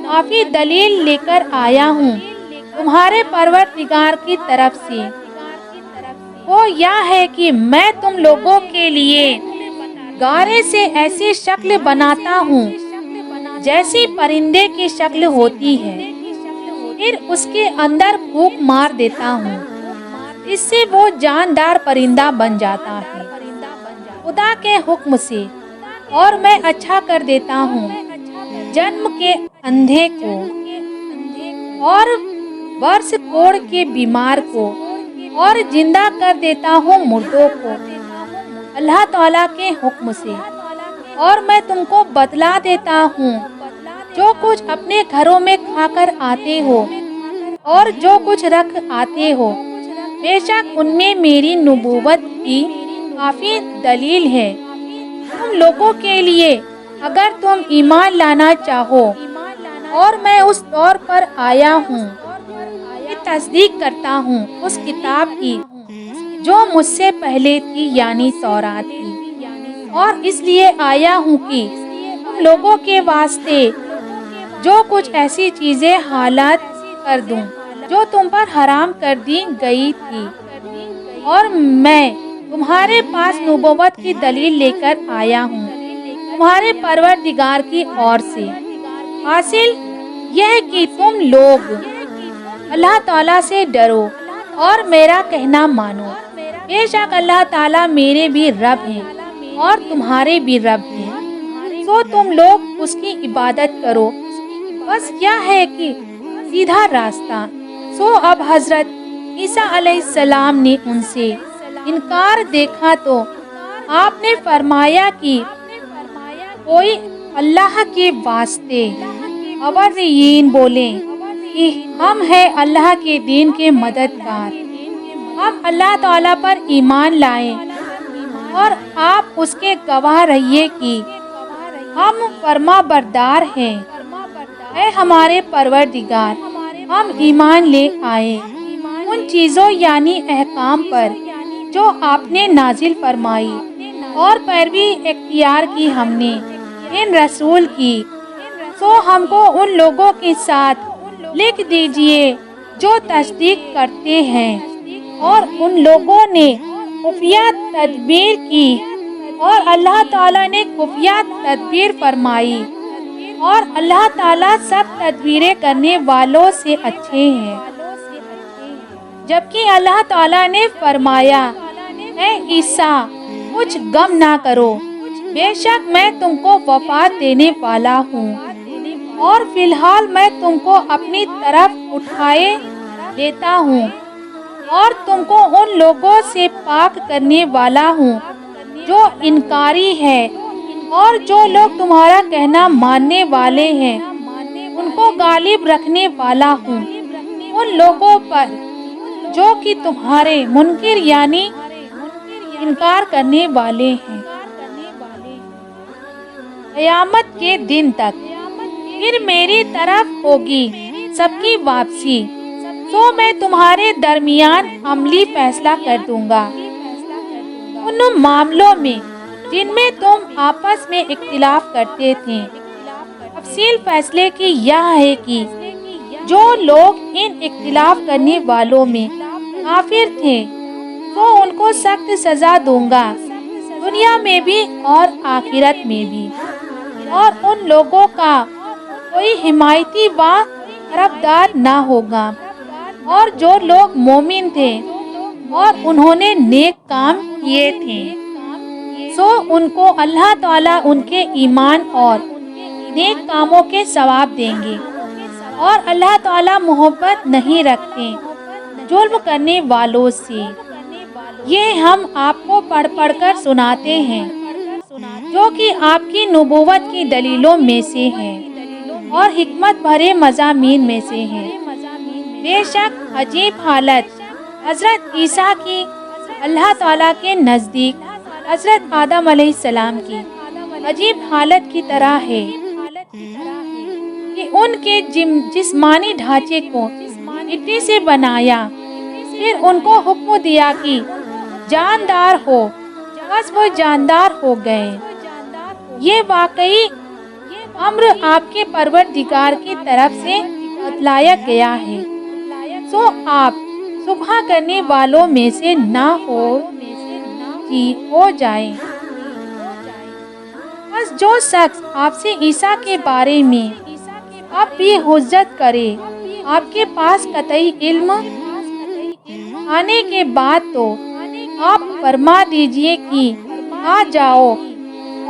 کافی دلیل لے کر آیا ہوں تمہارے پروردگار کی طرف سے۔ وہ یہ ہے کہ میں تم لوگوں کے لیے گارے سے ایسی شکل بناتا ہوں جیسی پرندے کی شکل ہوتی ہے، پھر اس کے اندر پھونک مار دیتا ہوں، اس سے وہ جاندار پرندہ بن جاتا ہے خدا کے حکم سے، اور میں اچھا کر دیتا ہوں جنم کے اندھے کو، اور برس کوڑ کے بیمار کو، اور زندہ کر دیتا ہوں مردوں کو اللہ تعالیٰ کے حکم سے۔ اور میں تم کو بتلا دیتا ہوں جو کچھ اپنے گھروں میں کھا کر آتے ہو اور جو کچھ رکھ آتے ہو، بے شک ان میں میری نبوت کی کافی دلیل ہے تم لوگوں کے لیے، اگر تم ایمان لانا چاہو۔ اور میں اس دور پر آیا ہوں کہ تصدیق کرتا ہوں اس کتاب کی جو مجھ سے پہلے تھی، یعنی تورات کی، اور اس لیے آیا ہوں کہ تم لوگوں کے واسطے جو کچھ ایسی چیزیں حلال کر دوں جو تم پر حرام کر دی گئی تھی، اور میں تمہارے پاس نبوت کی دلیل لے کر آیا ہوں تمہارے پروردگار کی اور سے۔ حاصل یہ کہ تم لوگ اللہ تعالیٰ سے ڈرو اور میرا کہنا مانو، بے شک اللہ تعالیٰ میرے بھی رب ہیں اور تمہارے بھی رب ہیں، تو تم لوگ اس کی عبادت کرو، بس کیا ہے کہ سیدھا راستہ۔ سو اب حضرت عیسیٰ علیہ السلام نے ان سے انکار دیکھا تو آپ نے فرمایا کہ کوئی اللہ کے واسطے حواریین بولے کہ ہم ہیں اللہ کے دین کے مددگار، ہم اللہ تعالیٰ پر ایمان لائیں، اور آپ اس کے گواہ رہیے کہ ہم فرما بردار ہیں۔ اے ہمارے پروردگار، ہم ایمان لے آئے ان چیزوں یعنی احکام پر جو آپ نے نازل فرمائی، اور پیروی اختیار کی ہم نے ان رسول کی، سو ہم کو ان لوگوں کے ساتھ لکھ دیجئے جو تصدیق کرتے ہیں، اور ان لوگوں نے خفیہ تدبیر کی، اور اللہ تعالیٰ نے خفیہ تدبیر فرمائی، اور اللہ تعالیٰ سب تدبیریں کرنے والوں سے اچھے ہیں۔ جبکہ اللہ تعالیٰ نے فرمایا، اے عیسیٰ کچھ غم نہ کرو، بے شک میں تم کو وفات دینے والا ہوں، اور فی الحال میں تم کو اپنی طرف اٹھائے لیتا ہوں، اور تم کو ان لوگوں سے پاک کرنے والا ہوں جو انکاری ہے، اور جو لوگ تمہارا کہنا ماننے والے ہیں ان کو غالب رکھنے والا ہوں ان لوگوں پر جو کہ تمہارے منکر یعنی انکار کرنے والے ہیں، قیامت کے دن تک۔ پھر میری طرف ہوگی سب کی واپسی، تو میں تمہارے درمیان عملی فیصلہ کر دوں گا۔ ان معاملوں میں جن میں تم آپس میں اختلاف کرتے تھے۔ تفصیل فیصلے کی یہ ہے کہ جو لوگ ان اختلاف کرنے والوں میں کافر تھے تو ان کو سخت سزا دوں گا، دنیا میں بھی اور آخرت میں بھی، اور ان لوگوں کا کوئی حمایتی و طرفدار نہ ہوگا۔ اور جو لوگ مومن تھے اور انہوں نے نیک کام کیے تھے سو ان کو اللہ تعالیٰ ان کے ایمان اور نیک کاموں کے ثواب دیں گے، اور اللہ تعالیٰ محبت نہیں رکھتے ظلم کرنے والوں سے۔ یہ ہم آپ کو پڑھ پڑھ کر سناتے ہیں جو کہ آپ کی نبوت کی دلیلوں میں سے ہے اور حکمت بھرے مضامین میں سے ہے۔ بے شک عجیب حالت حضرت عیسیٰ کی اللہ تعالیٰ کے نزدیک حضرت آدم علیہ السلام کی عجیب حالت کی طرح ہے کہ ان کے جسمانی ڈھانچے کو مٹی سے بنایا، پھر ان کو حکم دیا کہ جاندار ہو، بس وہ جاندار ہو گئے۔ یہ واقعی امر آپ کے پروردگار کی طرف سے بتلایا گیا ہے، سو آپ صبح کرنے والوں میں سے نہ ہو جائیں۔ بس جو شخص آپ سے عیسیٰ کے بارے میں اب بھی حجت کرے، آپ کے پاس قطعی علم آنے کے بعد تو آپ فرما دیجئے کہ آ جاؤ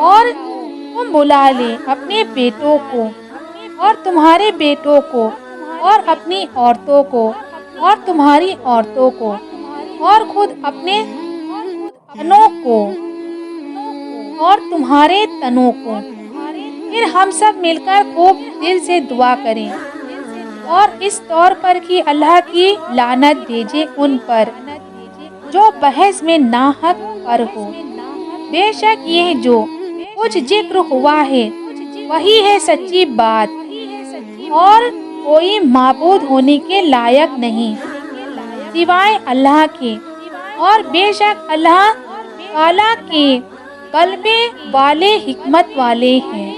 اور تم بلا لے اپنے بیٹوں کو اور تمہارے بیٹوں کو اور اپنی عورتوں کو اور تمہاری عورتوں کو اور خود اپنے تنوں کو اور تمہارے تنوں کو، پھر ہم سب مل کر خوب دل سے دعا کریں اور اس طور پر کہ اللہ کی لعنت بھیجے ان پر جو بحث میں ناحق پر ہو۔ بے شک یہ جو کچھ ذکر ہوا ہے وہی ہے سچی بات، اور کوئی معبود ہونے کے لائق نہیں سوائے اللہ کے، اور بے شک اللہ تعالیٰ کے غلبے والے حکمت والے ہیں۔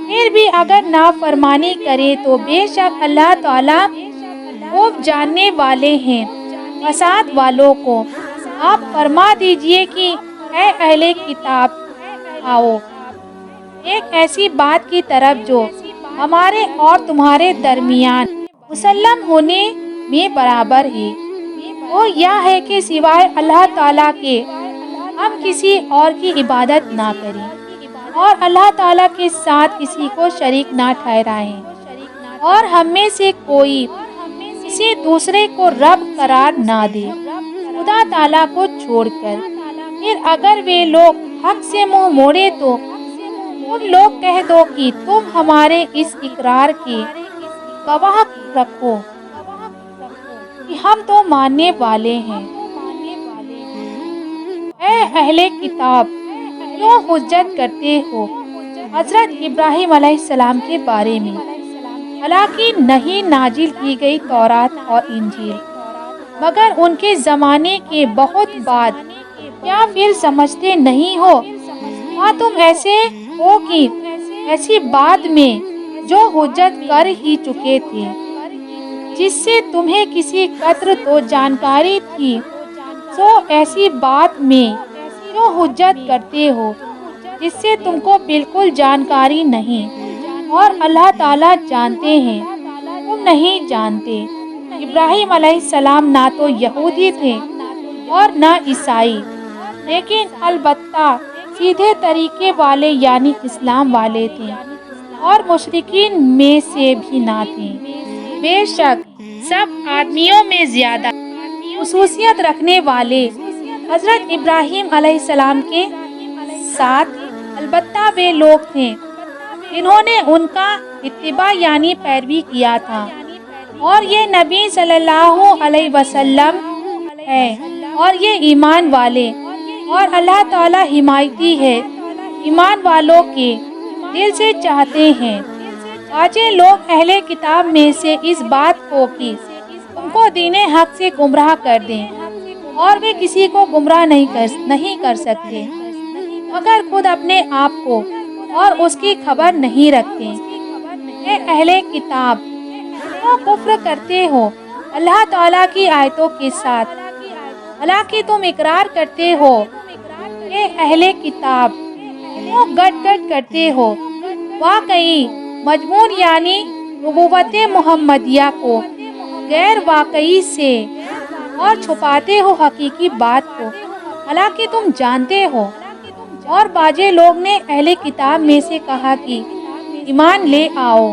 پھر بھی اگر نافرمانی کرے تو بے شک اللہ تعالیٰ خوب جاننے والے ہیں فساد والوں کو۔ آپ فرما دیجئے کہ اے اہل کتاب، آؤ ایک ایسی بات کی طرف جو ہمارے اور تمہارے درمیان مسلم ہونے میں برابر ہے، وہ یہ ہے کہ سوائے اللہ تعالیٰ کے ہم کسی اور کی عبادت نہ کریں اور اللہ تعالیٰ کے ساتھ کسی کو شریک نہ ٹھہرائیں، اور ہم میں سے کوئی کسی دوسرے کو رب قرار نہ دے خدا تعالیٰ کو چھوڑ کر۔ پھر اگر وہ لوگ حق سے منہ موڑے تو تم لوگ کہہ دو کہ تم ہمارے اس اقرار کے گواہ رکھو کہ ہم تو ماننے والے ہیں۔ اے اہل کتاب، کیوں حجت کرتے ہو حضرت ابراہیم علیہ السلام کے بارے میں، حالانکہ نہیں نازل کی گئی تورات اور انجیل مگر ان کے زمانے کے بہت بعد؟ کیا پھر سمجھتے نہیں ہو؟ ہاں تم ایسے ہو کہ ایسی بات میں جو حجت کر ہی چکے تھے، جس سے تمہیں کسی قدر تو جانکاری تھی، سو ایسی بات میں کیوں حجت کرتے ہو جس سے تم کو بالکل جانکاری نہیں، اور اللہ تعالیٰ جانتے ہیں تم نہیں جانتے۔ ابراہیم علیہ السلام نہ تو یہودی تھے اور نہ عیسائی، لیکن البتہ سیدھے طریقے والے یعنی اسلام والے تھے، اور مشرکین میں سے بھی نہ تھے۔ بے شک سب آدمیوں میں زیادہ خصوصیت رکھنے والے حضرت ابراہیم علیہ السلام کے ساتھ البتہ وہ لوگ تھے جنہوں نے ان کا اتباع یعنی پیروی کیا تھا، اور یہ نبی صلی اللہ علیہ وسلم ہے، اور یہ ایمان والے، اور اللہ تعالیٰ حمایتی ہے ایمان والوں کے دل سے چاہتے ہیں۔ آج لوگ اہل کتاب میں سے اس بات کو کہ تم کو دین حق سے گمراہ کر دیں اور وہ کسی کو گمراہ نہیں کر سکتے مگر خود اپنے آپ کو اور اس کی خبر نہیں رکھتے۔ اے اہل کتاب، کیوں کفر کرتے ہو اللہ تعالیٰ کی آیتوں کے ساتھ، حالانکہ تم اقرار کرتے ہو؟ اے اہل کتاب، کیوں گٹ گٹ کرتے ہو واقعی مضمون یعنی نبوت محمدیہ کو غیر واقعی سے، اور چھپاتے ہو حقیقی بات کو حالانکہ تم جانتے ہو؟ اور باجے لوگ نے اہل کتاب میں سے کہا کہ ایمان لے آؤ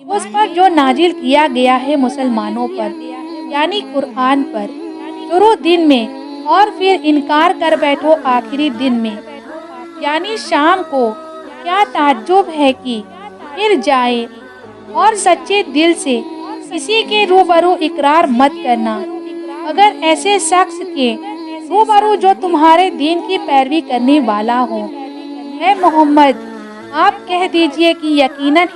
اس پر جو نازل کیا گیا ہے مسلمانوں پر، یعنی قرآن پر، شروع دن میں، اور پھر انکار کر بیٹھو آخری دن میں، یعنی شام کو۔ کیا تعجب ہے کہ پھر جائے اور سچے دل سے کسی کے روبرو اقرار مت کرنا مگر ایسے شخص کے روبرو جو تمہارے دین کی پیروی کرنے والا ہو۔ اے محمد، آپ کہہ دیجئے کہ یقیناً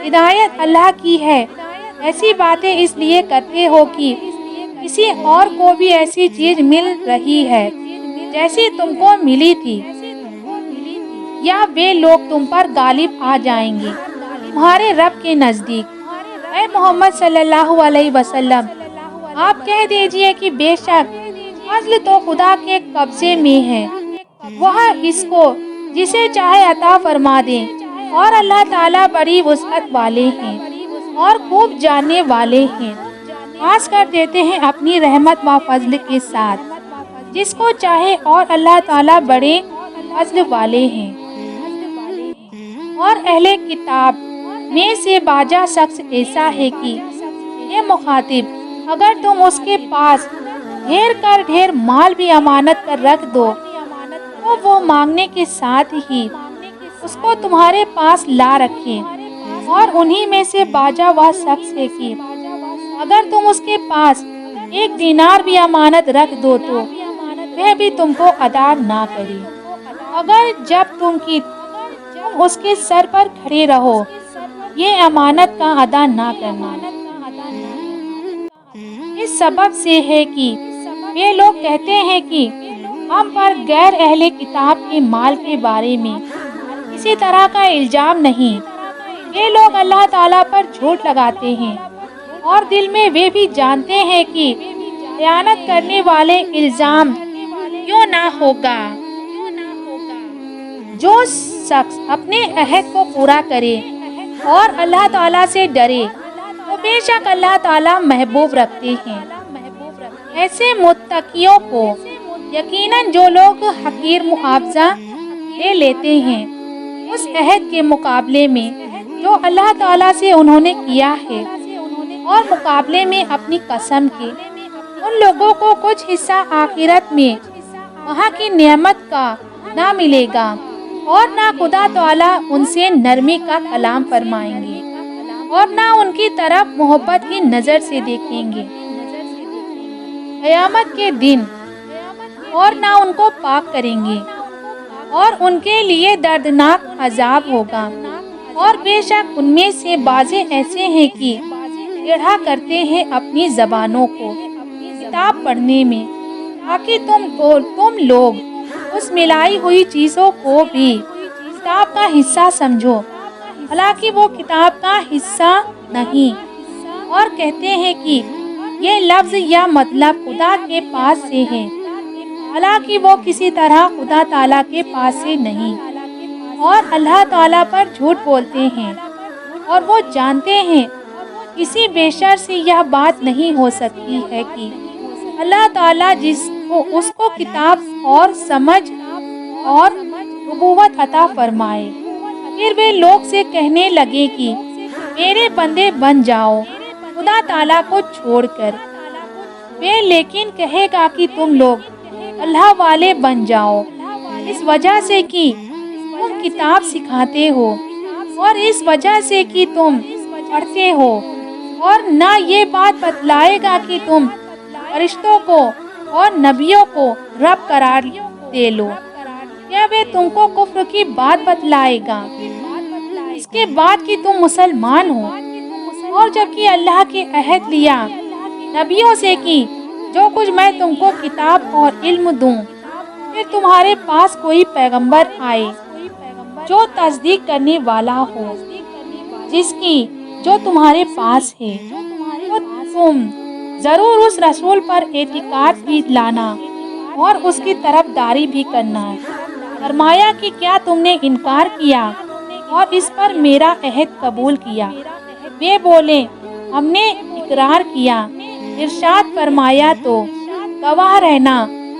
ہدایت اللہ کی ہے۔ ایسی باتیں اس لیے کرتے ہو کہ کسی اور کو بھی ایسی چیز مل رہی ہے جیسی تم کو ملی تھی، یا وہ لوگ تم پر غالب آ جائیں گے تمہارے رب کے نزدیک۔ اے محمد صلی اللہ علیہ وسلم، آپ کہہ دیجئے کہ بے شک فضل تو خدا کے قبضے میں ہے، وہ اس کو جسے چاہے عطا فرما دے، اور اللہ تعالیٰ بڑی وسعت والے ہیں اور خوب جاننے والے ہیں، خاص کر دیتے ہیں اپنی رحمت و فضل کے ساتھ جس کو چاہے، اور اللہ تعالیٰ بڑے فضل والے ہیں۔ اور اہل کتاب میں سے باجا شخص ایسا ہے کہ یہ مخاطب، اگر تم اس کے پاس ڈھیر مال بھی امانت کر رکھ دو تو وہ مانگنے کے ساتھ ہی اس کو تمہارے پاس لا رکھے۔ اور انہی میں سے باجا وہ شخص ہے کہ اگر تم اس کے پاس 1 دینار بھی امانت رکھ دو تو وہ بھی تم کو ادا نہ کرے، اگر جب تم اس کے سر پر کھڑے رہو یہ امانت کا ادا نہ کرنا۔ اس سبب سے ہے کہ یہ لوگ کہتے ہیں کہ ہم پر غیر اہل کتاب کے مال کے بارے میں کسی طرح کا الزام نہیں۔ یہ لوگ اللہ تعالیٰ پر جھوٹ لگاتے ہیں، اور دل میں وہ بھی جانتے ہیں کہ خیانت کرنے والے الزام کیوں نہ ہوگا۔ جو شخص اپنے عہد کو پورا کرے اور اللہ تعالیٰ سے ڈرے تو بے شک اللہ تعالیٰ محبوب رکھتے ہیں ایسے متقیوں کو۔ یقیناً جو لوگ حقیر معاوضہ لے لیتے ہیں اس عہد کے مقابلے میں جو اللہ تعالیٰ سے انہوں نے کیا ہے، اور مقابلے میں اپنی قسم کے، ان لوگوں کو کچھ حصہ آخرت میں وہاں کی نعمت کا نہ ملے گا، اور نہ خدا تعالیٰ ان سے نرمی کا کلام فرمائیں گے، اور نہ ان کی طرف محبت کی نظر سے دیکھیں گے قیامت کے دن، اور نہ ان کو پاک کریں گے، اور ان کے لیے دردناک عذاب ہوگا۔ اور بے شک ان میں سے بعضے ایسے ہیں کہ ٹیڑھا کرتے ہیں اپنی زبانوں کو کتاب پڑھنے میں، تاکہ تم لوگ اس ملائی ہوئی چیزوں کو بھی کتاب کا حصہ سمجھو، حالانکہ وہ کتاب کا حصہ نہیں، اور کہتے ہیں کہ یہ لفظ یا مطلب خدا کے پاس سے ہے، حالانکہ وہ کسی طرح خدا تعالیٰ کے پاس سے نہیں، اور اللہ تعالیٰ پر جھوٹ بولتے ہیں، اور وہ جانتے ہیں کسی بشر سے یہ بات نہیں ہو سکتی ہے کہ اللہ تعالیٰ اس کو کتاب اور سمجھ اور نبوت عطا فرمائے۔ پھر وہ لوگ سے کہنے لگے کہ میرے بندے بن جاؤ خدا تعالیٰ کو چھوڑ کر، وہ لیکن کہے گا کہ تم لوگ اللہ والے بن جاؤ، اس وجہ سے کہ تم کتاب سکھاتے ہو، اور اس وجہ سے کہ تم پڑھتے ہو، اور نہ یہ بات بتلائے گا کہ تم فرشتوں کو اور نبیوں کو رب قرار دے لو، کیا وہ تم کو کفر کی بات بتلائے گا اس کے بعد کہ تم مسلمان ہو؟ اور جبکہ اللہ کے عہد لیا نبیوں سے کہ جو کچھ میں تم کو کتاب اور علم دوں، پھر تمہارے پاس کوئی پیغمبر آئے جو تصدیق کرنے والا ہو جس کی جو تمہارے پاس ہے، تو تم ضرور اس رسول پر اعتقاد بھی لانا اور اس کی طرفداری بھی کرنا۔ فرمایا کہ کیا تم نے انکار کیا اور اس پر میرا عہد قبول کیا؟ وہ بولے ہم نے اقرار کیا۔ ارشاد فرمایا تو گواہ رہنا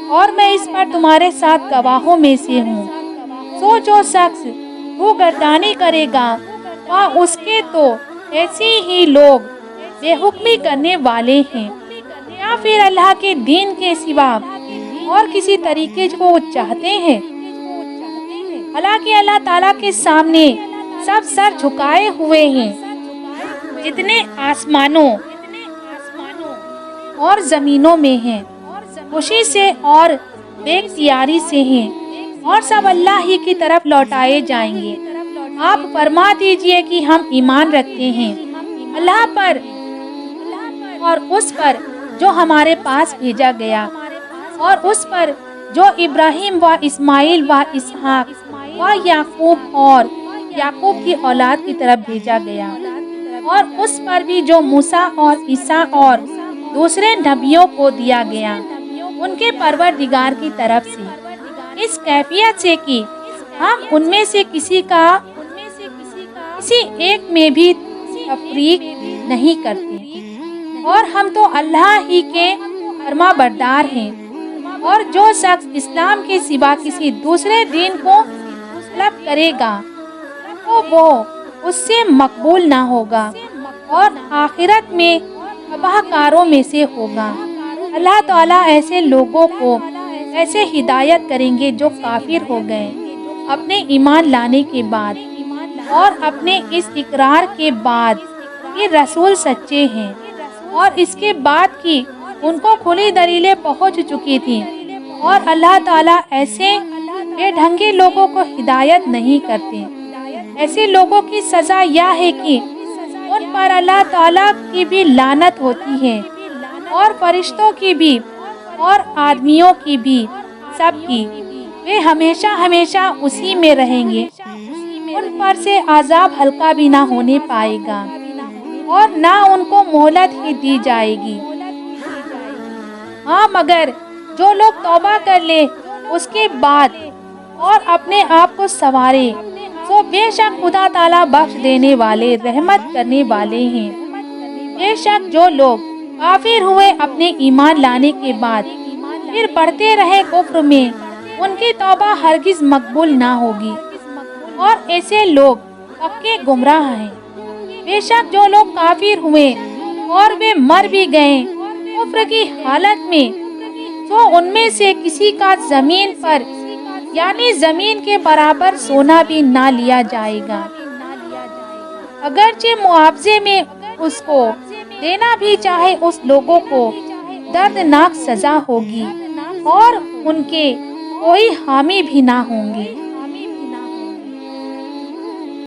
اور میں اس پر تمہارے ساتھ گواہوں میں سے ہوں۔ سو جو شخص روگردانی کرے گا اس کے تو ایسے ہی لوگ بے حکمی کرنے والے ہیں، یا پھر اللہ کے دین کے سوا اور کسی طریقے کو چاہتے ہیں؟ حالانکہ اللہ تعالیٰ کے سامنے سب سر جھکائے ہوئے ہیں، جتنے آسمانوں اور زمینوں میں ہیں، خوشی سے اور بے اختیاری سے ہیں، اور سب اللہ ہی کی طرف لوٹائے جائیں گے۔ آپ فرما دیجئے کہ ہم ایمان رکھتے ہیں اللہ پر اور اس پر جو ہمارے پاس بھیجا گیا، اور اس پر جو ابراہیم و اسماعیل و اسحاق و یعقوب اور یعقوب کی اولاد کی طرف بھیجا گیا، اور اس پر بھی جو موسیٰ اور عیسیٰ اور دوسرے نبیوں کو دیا گیا ان کے پروردگار کی طرف سے، اس کیفیت سے کہ ہم ان میں سے کسی ایک میں بھی تفریق نہیں کرتے، اور ہم تو اللہ ہی کے فرما بردار ہیں۔ اور جو شخص اسلام کے سوا کسی دوسرے دین کو طلب کرے گا تو وہ اس سے مقبول نہ ہوگا اور آخرت میں تباہ کاروں میں سے ہوگا۔ اللہ تعالیٰ ایسے لوگوں کو ایسے ہدایت کریں گے جو کافر ہو گئے اپنے ایمان لانے کے بعد اور اپنے اس اقرار کے بعد کہ رسول سچے ہیں، اور اس کے بعد کہ ان کو کھلی دلیلیں پہنچ چکی تھیں، اور اللہ تعالیٰ ایسے بے ڈھنگے لوگوں کو ہدایت نہیں کرتے۔ ایسے لوگوں کی سزا یہ ہے کہ ان پر اللہ تعالیٰ کی بھی لعنت ہوتی ہے، اور فرشتوں کی بھی اور آدمیوں کی بھی، سب کی۔ وہ ہمیشہ ہمیشہ اسی میں رہیں گے، ان پر سے عذاب ہلکا بھی نہ ہونے پائے گا اور نہ ان کو مہلت ہی دی جائے گی۔ ہاں مگر جو لوگ توبہ کر لے اس کے بعد اور اپنے آپ کو سنوارے، تو بے شک خدا تعالیٰ بخش دینے والے رحمت کرنے والے ہیں۔ بے شک جو لوگ کافر ہوئے اپنے ایمان لانے کے بعد پھر بڑھتے رہے کفر میں، ان کی توبہ ہرگز مقبول نہ ہوگی، اور ایسے لوگ پکے گمراہ ہیں۔ بے شک جو لوگ کافر ہوئے اور وہ مر بھی گئے کفر کی حالت میں، تو ان میں سے کسی کا زمین پر یعنی زمین کے برابر سونا بھی نہ لیا جائے گا، اگرچہ معاوضے میں اس کو دینا بھی چاہے۔ اس لوگوں کو دردناک سزا ہوگی اور ان کے کوئی حامی بھی نہ ہوں گے۔